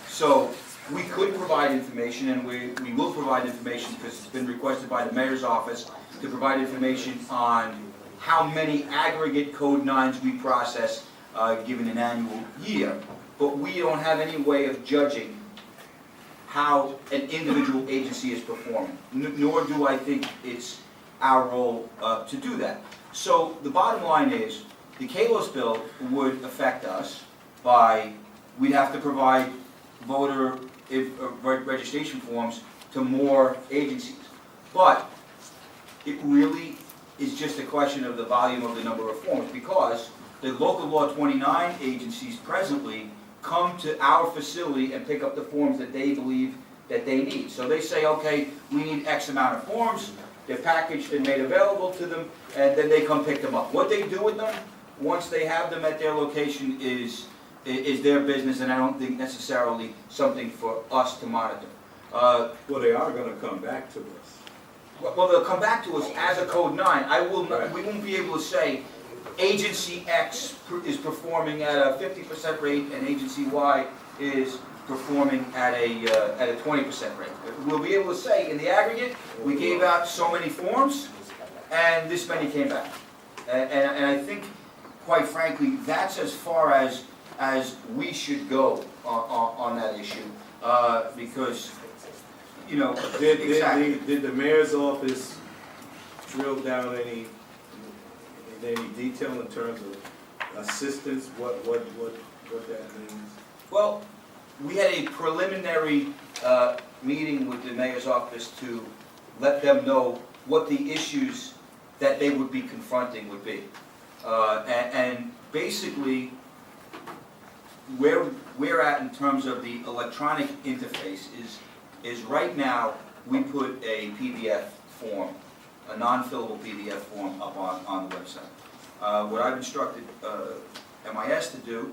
So we could provide information, and we will provide information because it's been requested by the mayor's office to provide information on how many aggregate code 9s we process given an annual year. But we don't have any way of judging how an individual agency is performing, nor do I think it's our role to do that. So the bottom line is, the KLOS bill would affect us by, we'd have to provide voter registration forms to more agencies. But it really is just a question of the volume of the number of forms, because the local law 29 agencies presently come to our facility and pick up the forms that they believe that they need. So they say, okay, we need X amount of forms, they're packaged and made available to them, and then they come pick them up. What they do with them, once they have them at their location, is their business, and I don't think necessarily something for us to monitor. Well, they are gonna come back to us. Well, they'll come back to us as a code 9. We won't be able to say agency X is performing at a 50% rate and agency Y is performing at a 20% rate. We'll be able to say, in the aggregate, we gave out so many forms, and this many came back. And I think, quite frankly, that's as far as we should go on that issue, because, you know, exactly. Did the mayor's office drill down in any detail in terms of assistance, what that means? Well, we had a preliminary meeting with the mayor's office to let them know what the issues that they would be confronting would be. And basically, where we're at in terms of the electronic interface is right now, we put a PDF form, a non-fillable PDF form up on the website. What I've instructed MIS to do,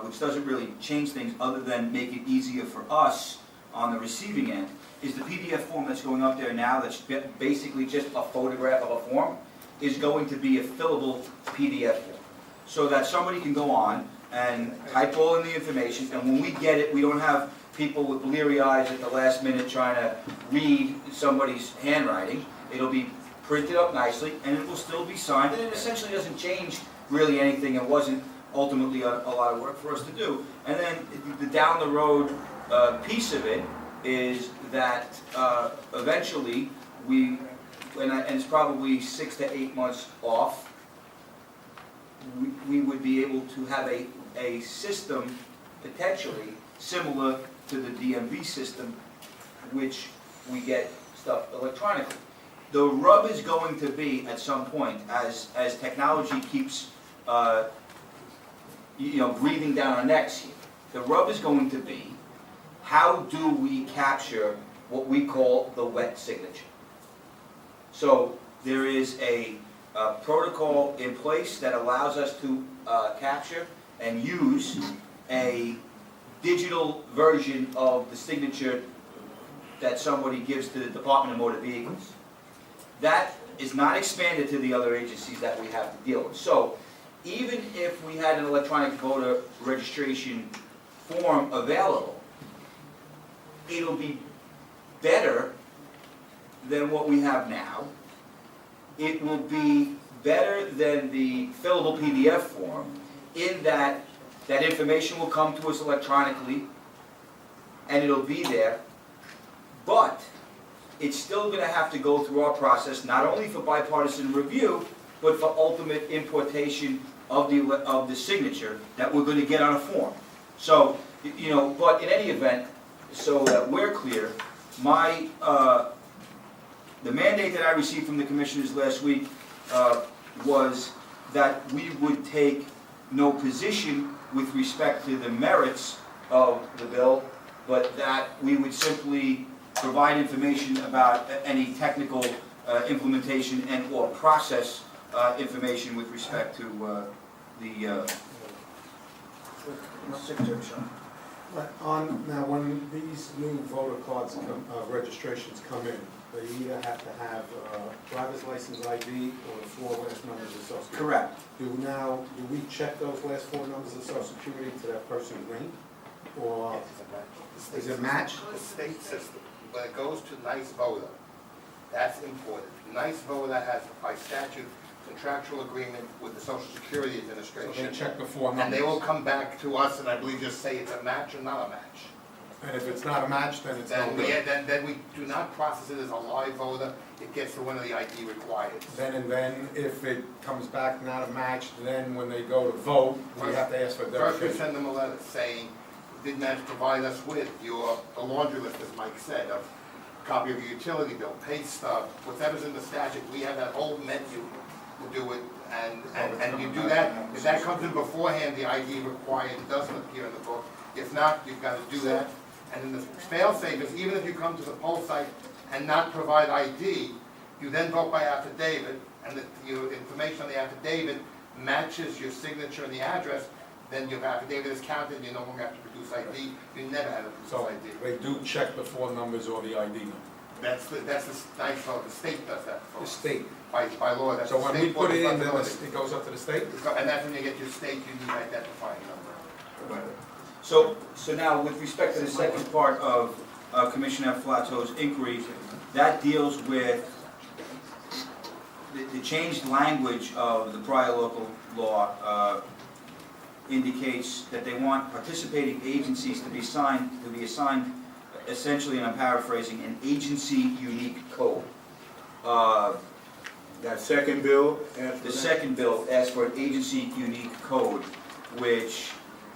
which doesn't really change things other than make it easier for us on the receiving end, is the PDF form that's going up there now, that's basically just a photograph of a form, is going to be a fillable PDF form. So that somebody can go on and type all in the information, and when we get it, we don't have people with bleary eyes at the last minute trying to read somebody's handwriting. It'll be printed up nicely, and it will still be signed, and it essentially doesn't change really anything. It wasn't ultimately a lot of work for us to do. And then the down the road piece of it is that eventually and it's probably 6 to 8 months off, we would be able to have a system potentially similar to the DMV system, which we get stuff electronically. The rub is going to be, at some point, as technology keeps breathing down our necks here, the rub is going to be, how do we capture what we call the wet signature? So there is a protocol in place that allows us to capture and use a digital version of the signature that somebody gives to the Department of Motor Vehicles. That is not expanded to the other agencies that we have to deal with. So even if we had an electronic voter registration form available, it'll be better than what we have now. It will be better than the fillable PDF form in that that information will come to us electronically and it'll be there, but it's still going to have to go through our process, not only for bipartisan review, but for ultimate importation of the signature that we're going to get on a form. So, but in any event, so that we're clear, the mandate that I received from the commissioners last week was that we would take no position with respect to the merits of the bill, but that we would simply provide information about any technical implementation and or process information with respect to Secretary Shaw. Now, when these new voter cards registrations come in, they either have to have driver's license ID or the 4 last numbers of social security. Correct. Do we check those last 4 numbers of social security to that person's name? Or is it matched? The state system, when it goes to Nice Voter, that's important. Nice Voter has, by statute, contractual agreement with the Social Security So Administration. they check the 4 numbers? And they will come back to us and I believe just say it's a match or not a match. And if it's not a match, then it's no Then we, good? then we do not process it as a live voter, it gets to one of the ID required. Then if it comes back not a match, then when they go to vote, we have to ask for First, we verification? send them a letter saying, did not provide us with the laundry list, as Mike said, of copy of your utility bill, pay stub, whatever's in the statute, we have that whole menu to do it, and you do that. If that comes in beforehand, the ID required doesn't appear in the book. If not, you've got to do that. And then the fail-safe is, even if you come to the poll site and not provide ID, you then vote by affidavit, and your information on the affidavit matches your signature and the address, then your affidavit is counted, and you no longer have to produce ID. You never had to produce So ID. they do check the 4 numbers or the ID number? That's the nice vote, the state does that. The state? By law, that's So the when we state board put it in, then responsibility. it goes up to the state? And that's when you get your state unique identifying number. So now, with respect to the second part of Commissioner Flato's inquiry, that deals with the changed language of the prior local law indicates that they want participating agencies to be assigned essentially, and I'm paraphrasing, an agency unique code. That second bill? The second bill asks for an agency unique code, which,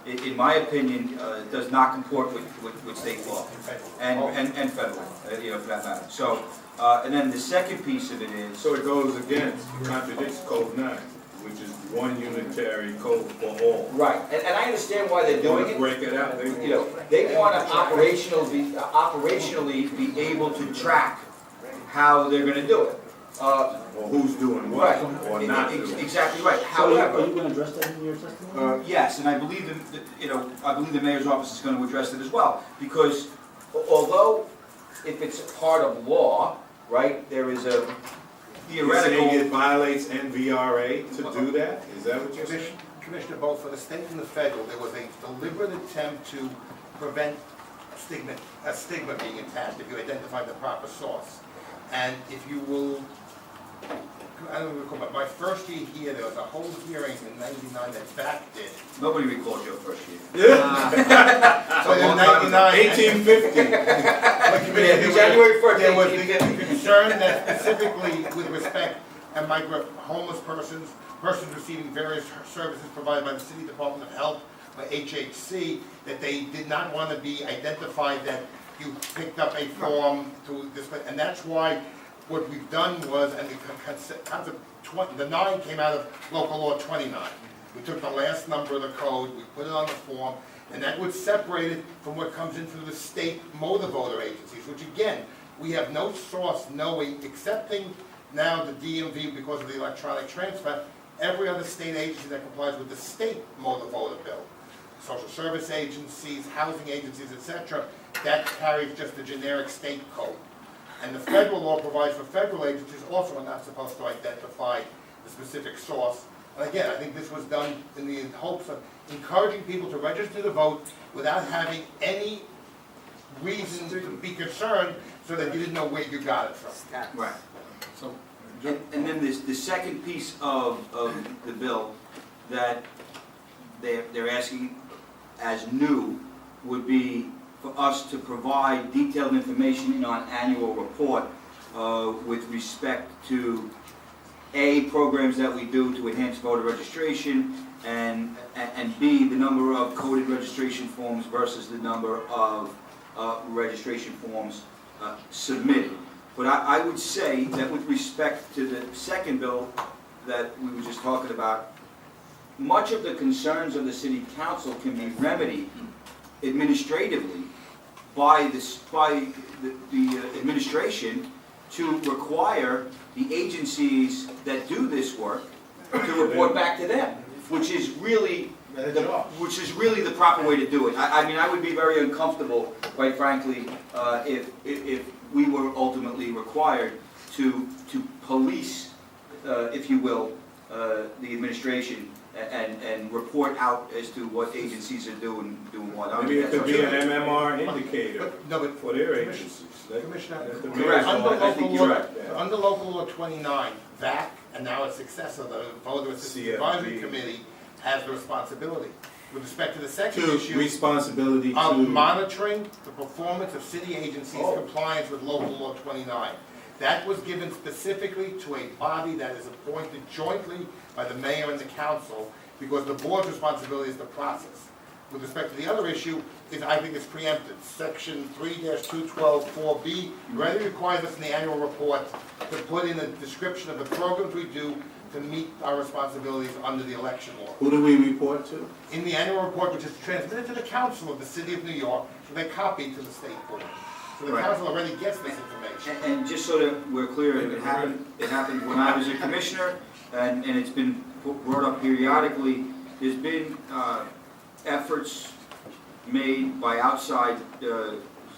in my opinion, does not comport with state law and federal, for that matter. So, and then the second piece of it is. So it goes against, contradicts Code 9, which is one unitary code for all. Right, and I understand why they're doing it. Break it out. They want to operationally be able to track how they're going to do it. Or who's doing what, or not doing. Exactly right. So However, are you going to address that in your testimony? yes, and I believe I believe the mayor's office is going to address it as well, because although if it's part of law, right, there is a theoretical. You're saying it violates NVRA to do that? Is that what you're saying? Commissioner, both for the state and the federal, there was a deliberate attempt to prevent a stigma being attached if you identify the proper source. And if you will, I don't recall, but my first year here, there was a whole hearing in '99 that backed it. Nobody recalls your first year. So in '99. 1850. January 1st, There was the concern that specifically with respect and homeless persons receiving various services provided by the City Department of Health, by HHC, that they did not want to be identified that you picked up a form to display, and that's why what we've done was, and the 9 came out of local law 29. We took the last number of the code, we put it on the form, and that would separate it from what comes in through the state motor voter agencies, which again, we have no source knowing, excepting now the DMV because of the electronic transfer, every other state agency that complies with the state motor voter bill, social service agencies, housing agencies, etc., that carries just a generic state code. And the federal law provides for federal agencies also are not supposed to identify the specific source. And again, I think this was done in the hopes of encouraging people to register to vote without having any reason to be concerned so that you didn't know where you got it from. Right. So, and then the second piece of the bill that they're asking as new would be for us to provide detailed information in our annual report with respect to A, programs that we do to enhance voter registration, and B, the number of coded registration forms versus the number of registration forms submitted. But I would say that with respect to the second bill that we were just talking about, much of the concerns of the city council can be remedied administratively by the administration to require the agencies that do this work to report back to them. which is really, Their job. which is really the proper way to do it. I mean, I would be very uncomfortable, quite frankly, if we were ultimately required to police, if you will, the administration and report out as to what agencies are doing what. I mean, Maybe it could be an that's- MMR indicator But, no, but for their agencies. Commissioner, Let the Correct. mayors under know. I think local you're law, right. under local law 29, VAC, and now its successor, the Voter Assistance Advisory CFP. Committee, has the responsibility. With respect to the second To issue responsibility of to. monitoring the performance of city agencies' Oh. compliance with local law 29. That was given specifically to a body that is appointed jointly by the mayor and the council, because the board's responsibility is the process. With respect to the other issue, I think it's preempted. Section 3-212-4B already requires us in the annual report to put in a description of the programs we do to meet our responsibilities under the election law. Who do we report to? In the annual report, which is transmitted to the council of the city of New York, so they copy to the state board. So the Right. council already gets this information. And just so that we're clear, it happened when I was a commissioner, and it's been brought up periodically. There's been efforts made by outside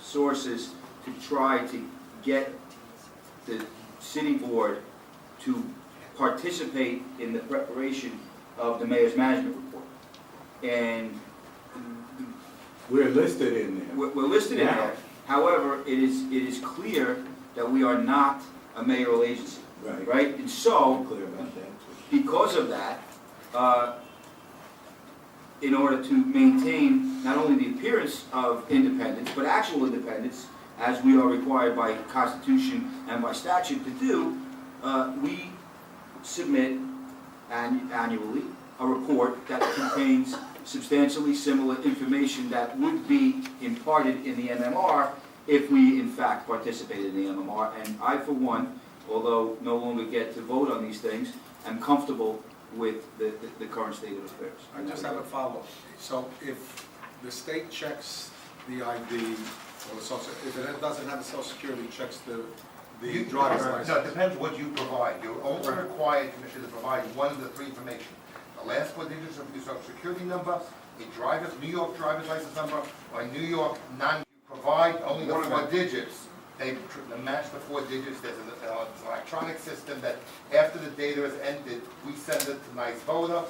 sources to try to get the city board to participate in the preparation of the mayor's management report. And We're listed in there. we're listed in Now. there. However, it is clear that we are not a mayoral agency, Right. right? And so, I'm clear about that. because of that, in order to maintain not only the appearance of independence, but actual independence, as we are required by Constitution and by statute to do, we submit annually a report that contains substantially similar information that would be imparted in the MMR if we in fact participated in the MMR. And I, for one, although no longer get to vote on these things, am comfortable with the current state of affairs. I just have a follow-up. So if the state checks the ID, or the social, if it doesn't have a social security, checks the driver's license. No, it depends what you provide. You're only required, Commissioner, to provide one of the three information. The last four digits of your social security number, a New York driver's license number, or a New York you provide only the One of four them. digits. They match the four digits. There's an electronic system that after the data is ended, we send it to Nice Voter.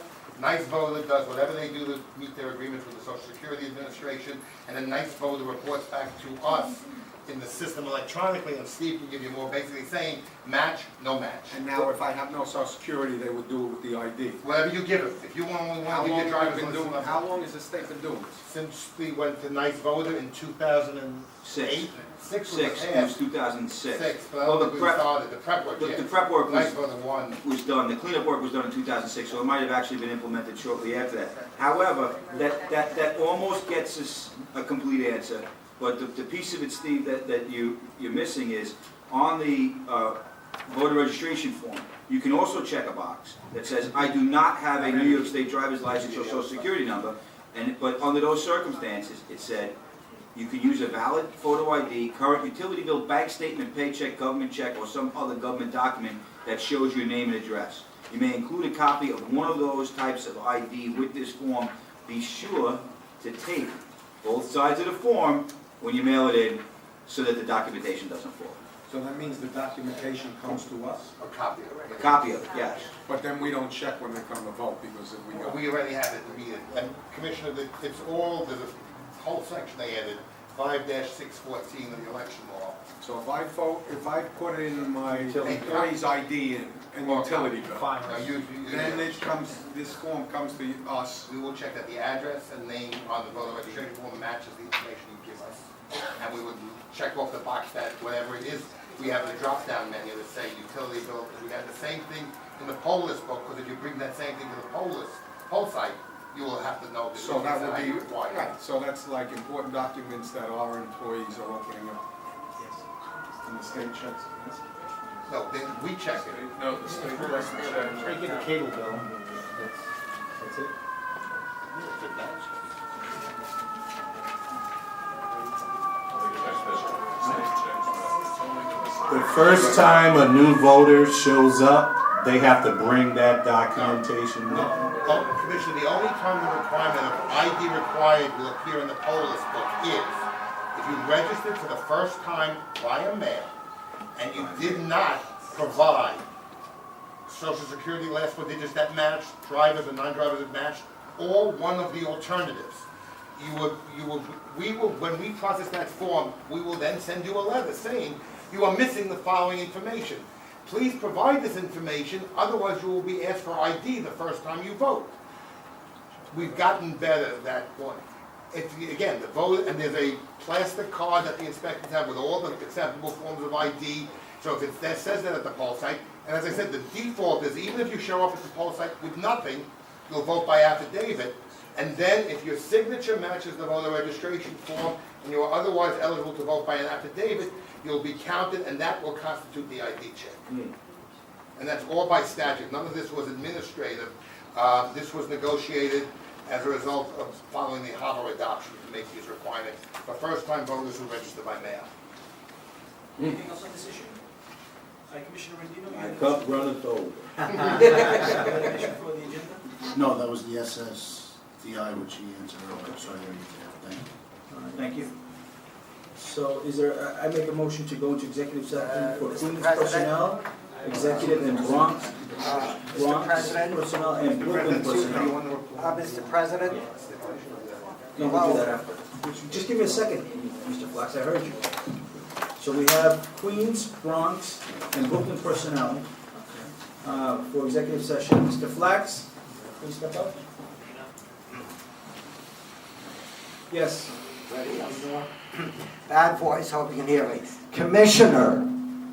Nice Voter does whatever they do to meet their agreements with the Social Security Administration, and then Nice Voter reports back to us in the system electronically, and Steve can give you more, basically saying, match, no match. And now if I have no social security, they would do it with the ID. Whatever you give it. If you only want to give your driver's license number. How long has the state been doing this? Since we went to Nice Voter in 2008? Six was It was passed. 2006. Six, but I Well, don't the think we prep- started, the prep work, The yeah. prep work Nice Voter one. was done, the cleanup work was done in 2006, so it might have actually been implemented shortly after that. However, that almost gets us a complete answer, but the piece of it, Steve, that you're missing is, on the voter registration form, you can also check a box that says, I do not have a New York State driver's license or social security number, but under those circumstances, it said, you can use a valid photo ID, current utility bill, bank statement, paycheck, government check, or some other government document that shows your name and address. You may include a copy of one of those types of ID with this form. Be sure to tape both sides of the form when you mail it in so that the documentation doesn't fall. So that means the documentation comes to us? A copy of it. A copy of it, yes. But then we don't check when they come to vote, because if we go. We already have it, and Commissioner, it's all, there's a whole section they added, 5-614 of the election law. So if I put in my employee's ID and utility bill, Now, then this form comes to us. We will check that the address and name on the voter registration form matches the information you give us. And we would check off the box that whatever it is, we have a drop-down menu that say utility bill, because we have the same thing in the poll list book, because if you bring that same thing to the poll site, you will have to know. So that would be, required. right, so that's like important documents that our employees are opening up. And the state checks. No, then we check it. No, the state doesn't check. They get a cable bill. That's it. The first time a new voter shows up, they have to bring that documentation with them. Commissioner, the only time the requirement of ID required will appear in the poll list book is if you registered for the first time via mail and you did not provide Social Security last four digits that matched, drivers and non-drivers that matched, or one of the alternatives. When we process that form, we will then send you a letter saying you are missing the following information. Please provide this information, otherwise you will be asked for ID the first time you vote. We've gotten better at that point. Again, the vote, and there's a plastic card that the inspectors have with all the acceptable forms of ID. So if that says that at the poll site, and as I said, the default is even if you show up at the poll site with nothing, you'll vote by affidavit. And then if your signature matches the voter registration form and you are otherwise eligible to vote by an affidavit, you'll be counted and that will constitute the ID check. And that's all by statute. None of this was administrative. This was negotiated as a result of following the HAVA adoption to make these requirements for first-time voters who register by mail. Anything else on this issue? Commissioner Rendino, you My have cup runneth over. an issue for the agenda? No, that was the SSDI, which he answered earlier, so there you go. Thank you. All right, thank you. So is there, I make a motion to go into executive session for Mr. Queens President? personnel, executive and Bronx President? personnel, and Brooklyn personnel. Mr. President? No, we'll do that after. Just give me a second, Mr. Flax, I heard you. So we have Queens, Bronx, and Brooklyn personnel for executive session. Mr. Flax, please step up. Yes. Ready, bad voice, hope you can hear me. Commissioner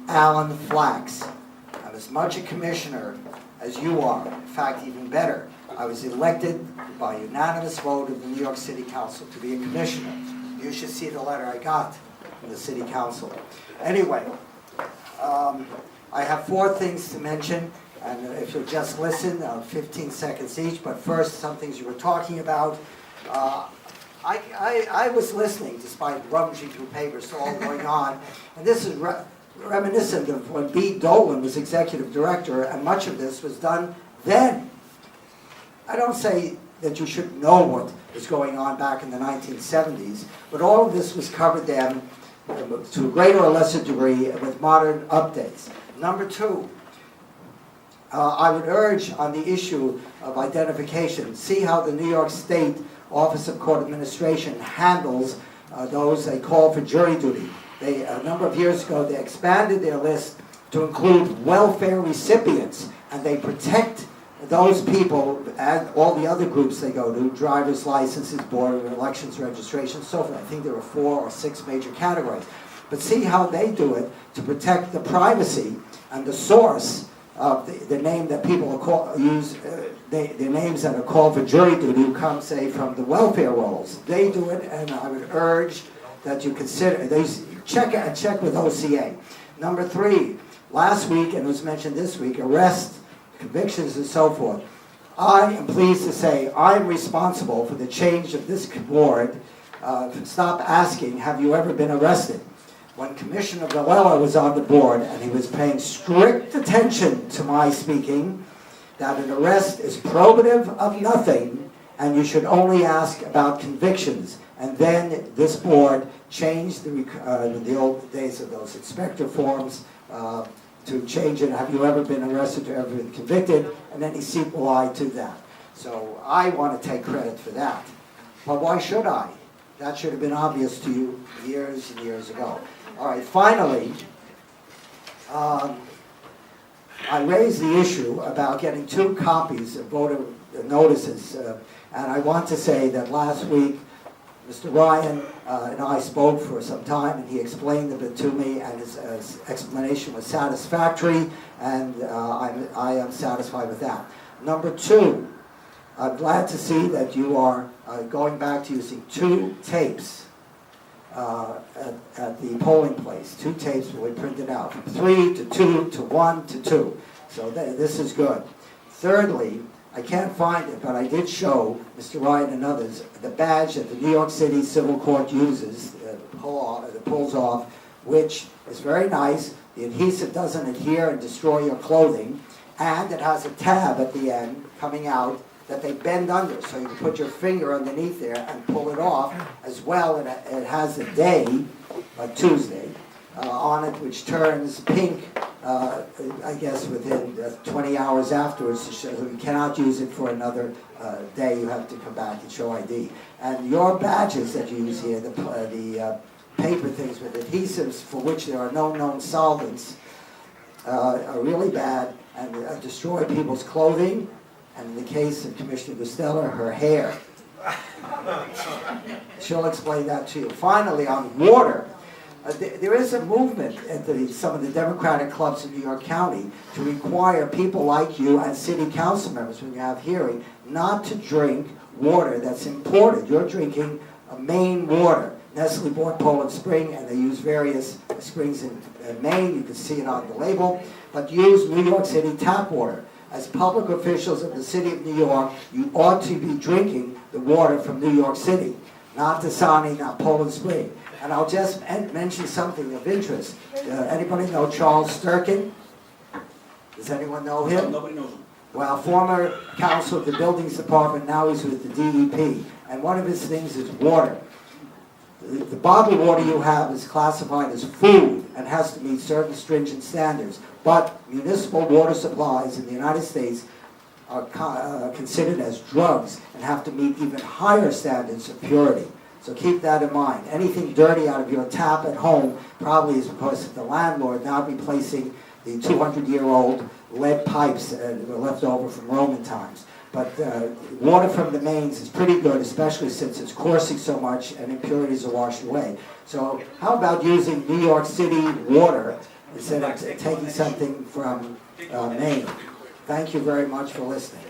Alan Flax. I'm as much a commissioner as you are. In fact, even better. I was elected by unanimous vote of the New York City Council to be a commissioner. You should see the letter I got from the City Council. Anyway, I have 4 things to mention, and if you'll just listen, 15 seconds each. But first, some things you were talking about. I was listening, despite rummaging through papers, all going on, and this is reminiscent of when B. Dolan was executive director, and much of this was done then. I don't say that you should know what was going on back in the 1970s, but all of this was covered then to a greater or lesser degree with modern updates. Number 2, I would urge on the issue of identification, see how the New York State Office of Court Administration handles those they call for jury duty. A number of years ago, they expanded their list to include welfare recipients, and they protect those people and all the other groups they go to, driver's licenses, board of elections registration, so forth. I think there are 4 or 6 major categories. But see how they do it to protect the privacy and the source of the name that people use, the names that are called for jury duty who come, say, from the welfare rolls. They do it, and I would urge that you consider, check with OCA. Number 3, last week, and it was mentioned this week, arrests, convictions, and so forth. I am pleased to say I'm responsible for the change of this board. Stop asking, have you ever been arrested? When Commissioner Villela was on the board and he was paying strict attention to my speaking, that an arrest is probative of nothing and you should only ask about convictions. And then this board changed the old days of those inspector forms to change it, have you ever been arrested or ever been convicted, and any sequel I to that. So I want to take credit for that. But why should I? That should have been obvious to you years and years ago. All right, finally, I raised the issue about getting 2 copies of voter notices, and I want to say that last week, Mr. Ryan and I spoke for some time, and he explained a bit to me, and his explanation was satisfactory, and I am satisfied with that. Number 2, I'm glad to see that you are going back to using 2 tapes at the polling place. 2 tapes will be printed out, from 3 to 2 to 1 to 2. So this is good. Thirdly, I can't find it, but I did show Mr. Ryan and others the badge that the New York City Civil Court uses, pulls off, which is very nice. The adhesive doesn't adhere and destroy your clothing, and it has a tab at the end coming out that they bend under, so you can put your finger underneath there and pull it off as well, and it has a day, like Tuesday, on it, which turns pink, I guess within 20 hours afterwards, so you cannot use it for another day, you have to come back and show ID. And your badges that you use here, the paper things with adhesives for which there are no known solvents, are really bad and destroy people's clothing, and in the case of Commissioner Bustella, her hair. She'll explain that to you. Finally, on water, there is a movement at some of the Democratic clubs in New York County to require people like you and city council members, when you have hearing, not to drink water that's imported. You're drinking Maine water. Nestle bought Poland Spring, and they use various springs in Maine. You can see it on the label. But use New York City tap water. As public officials of the city of New York, you ought to be drinking the water from New York City, not Dasani, not Poland Spring. And I'll just mention something of interest. Anybody know Charles Sturkin? Does anyone know him? Nobody knows him. Well, former counsel of the Buildings Department, now he's with the DEP. And one of his things is water. The bottled water you have is classified as food and has to meet certain stringent standards. But municipal water supplies in the United States are considered as drugs and have to meet even higher standards of purity. So keep that in mind. Anything dirty out of your tap at home probably is because of the landlord now replacing the 200-year-old lead pipes that were left over from Roman times. But water from the mains is pretty good, especially since it's coursing so much and impurities are washed away. So how about using New York City water instead of taking something from Maine? Thank you very much for listening.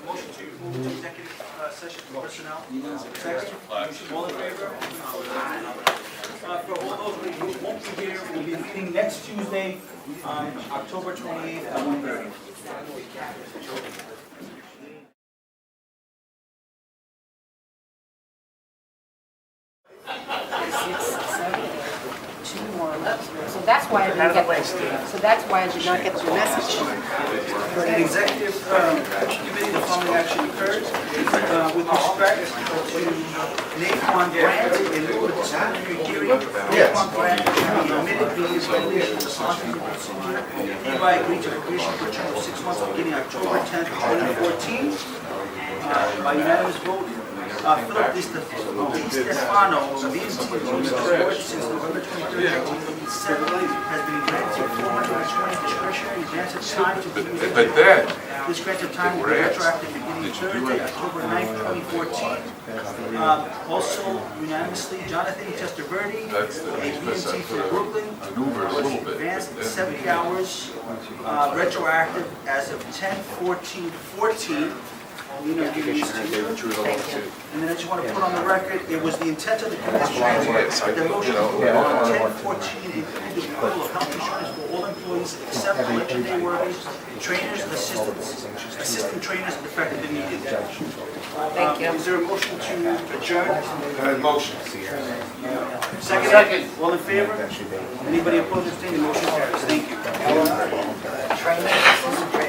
Motion to move to executive session for personnel. Second. All in favor? For all those who won't be here, we'll be meeting next Tuesday, October 28th at 1:30. So that's why I didn't get, so that's why I did not get the message. An executive committee of funding action occurred with respect to Naquan Grant in lieu of disciplinary hearing. Naquan Grant be admitted being his violation of the Constitutional procedure. Hereby agreed to probation for a term of 6 months beginning October 10th, 2014. By unanimous vote. Philip DiStefano, VST on the board since November 23rd, 1987, has been granted 420 discretionary advance of time to be used. But then, This grant of time will be retroactive beginning Thursday, October 9th, 2014. Also unanimously, Jonathan Testaverde, a BMT for Brooklyn, was advanced 70 hours, retroactive as of 10/14/14. You know, give these to you. And then I just want to put on the record, it was the intent of the commission that the motion on 10/14 include the approval of health insurance for all employees except election day workers, trainers, and assistant trainers effective immediately. Thank you. Is there a motion to adjourn? motion. Second? All in favor? Anybody opposed or abstaining, motion carries. Thank you. Training, assistant training.